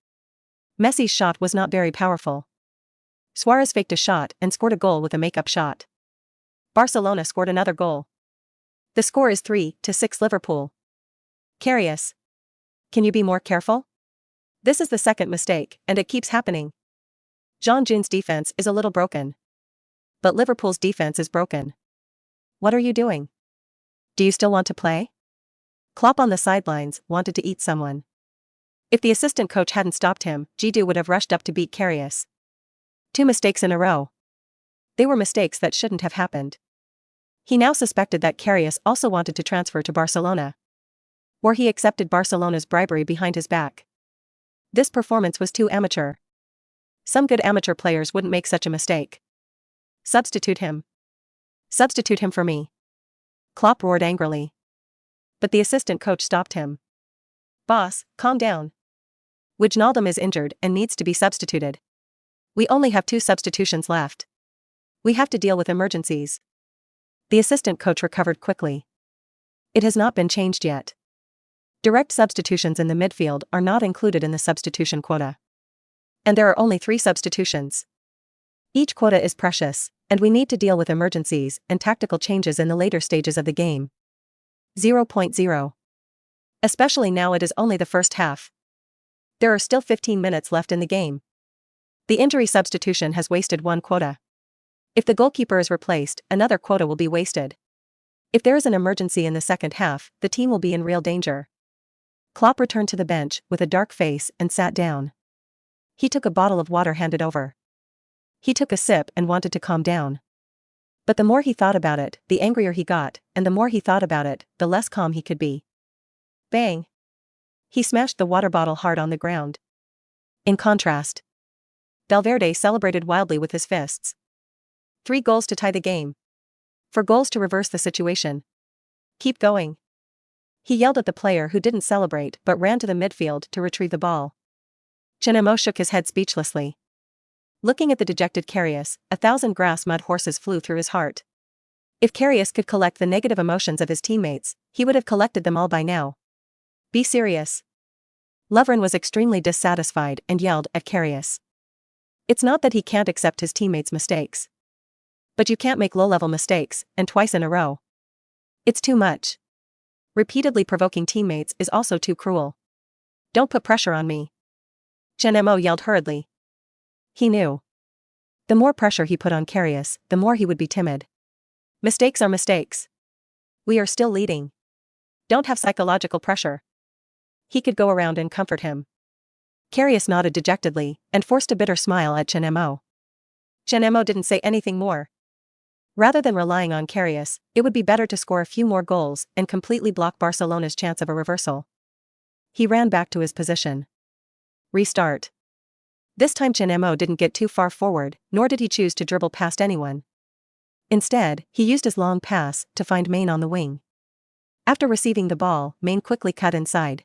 Messi's shot was not very powerful. Suarez faked a shot and scored a goal with a make-up shot. Barcelona scored another goal. The score is 3-6 Liverpool. Karius. Can you be more careful? This is the second mistake, and it keeps happening. Jean-June's defense is a little broken. But Liverpool's defense is broken. What are you doing? Do you still want to play? Klopp on the sidelines wanted to eat someone. If the assistant coach hadn't stopped him, Giroud would have rushed up to beat Karius. 2 mistakes in a row. They were mistakes that shouldn't have happened. He now suspected that Karius also wanted to transfer to Barcelona. Or he accepted Barcelona's bribery behind his back. This performance was too amateur. Some good amateur players wouldn't make such a mistake. Substitute him. Substitute him for me. Klopp roared angrily. But the assistant coach stopped him. Boss, calm down. Wijnaldum is injured and needs to be substituted. We only have 2 substitutions left. We have to deal with emergencies. The assistant coach recovered quickly. It has not been changed yet. Direct substitutions in the midfield are not included in the substitution quota. And there are only 3 substitutions. Each quota is precious, and we need to deal with emergencies and tactical changes in the later stages of the game. 0.0. Especially now it is only the first half. There are still 15 minutes left in the game. The injury substitution has wasted 1 quota. If the goalkeeper is replaced, another quota will be wasted. If there is an emergency in the second half, the team will be in real danger. Klopp returned to the bench with a dark face and sat down. He took a bottle of water handed over. He took a sip and wanted to calm down. But the more he thought about it, the angrier he got, and the more he thought about it, the less calm he could be. Bang! He smashed the water bottle hard on the ground. In contrast, Valverde celebrated wildly with his fists. 3 goals to tie the game. 4 goals to reverse the situation. Keep going. He yelled at the player who didn't celebrate but ran to the midfield to retrieve the ball. Chen Mo shook his head speechlessly. Looking at the dejected Karius, 1,000 grass mud horses flew through his heart. If Karius could collect the negative emotions of his teammates, he would have collected them all by now. Be serious. Lovren was extremely dissatisfied and yelled at Karius. It's not that he can't accept his teammates' mistakes. But you can't make low-level mistakes, and twice in a row. It's too much. Repeatedly provoking teammates is also too cruel. Don't put pressure on me. Chen Mo yelled hurriedly. He knew. The more pressure he put on Karius, the more he would be timid. Mistakes are mistakes. We are still leading. Don't have psychological pressure. He could go around and comfort him. Karius nodded dejectedly, and forced a bitter smile at Chen Mo. Chen Mo didn't say anything more. Rather than relying on Karius, it would be better to score a few more goals and completely block Barcelona's chance of a reversal. He ran back to his position. Restart. This time Chen Mo didn't get too far forward, nor did he choose to dribble past anyone. Instead, he used his long pass to find Main on the wing. After receiving the ball, Main quickly cut inside.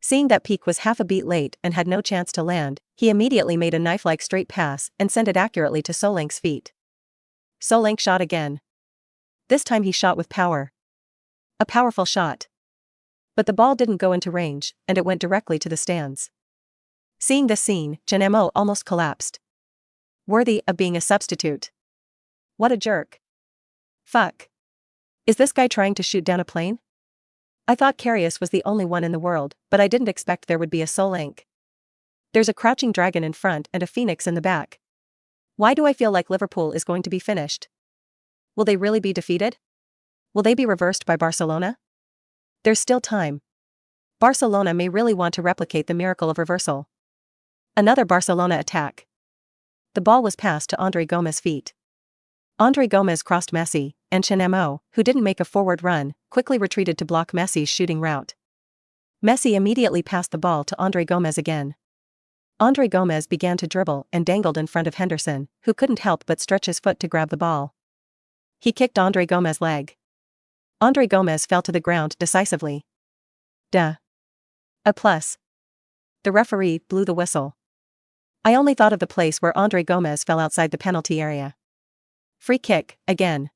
Seeing that Peak was half a beat late and had no chance to land, he immediately made a knife-like straight pass and sent it accurately to Solank's feet. Solank shot again. This time he shot with power. A powerful shot. But the ball didn't go into range, and it went directly to the stands. Seeing this scene, Chen Mo almost collapsed. Worthy of being a substitute. What a jerk. Fuck. Is this guy trying to shoot down a plane? I thought Karius was the only one in the world, but I didn't expect there would be a Solank. There's a crouching dragon in front and a phoenix in the back. Why do I feel like Liverpool is going to be finished? Will they really be defeated? Will they be reversed by Barcelona? There's still time. Barcelona may really want to replicate the miracle of reversal. Another Barcelona attack. The ball was passed to Andre Gomez's feet. Andre Gomez crossed Messi, and Chen Mo, who didn't make a forward run, quickly retreated to block Messi's shooting route. Messi immediately passed the ball to Andre Gomez again. Andre Gomez began to dribble and dangled in front of Henderson, who couldn't help but stretch his foot to grab the ball. He kicked Andre Gomez's leg. Andre Gomez fell to the ground decisively. Duh. A plus. The referee blew the whistle. I only thought of the place where Andre Gomez fell outside the penalty area. Free kick, again.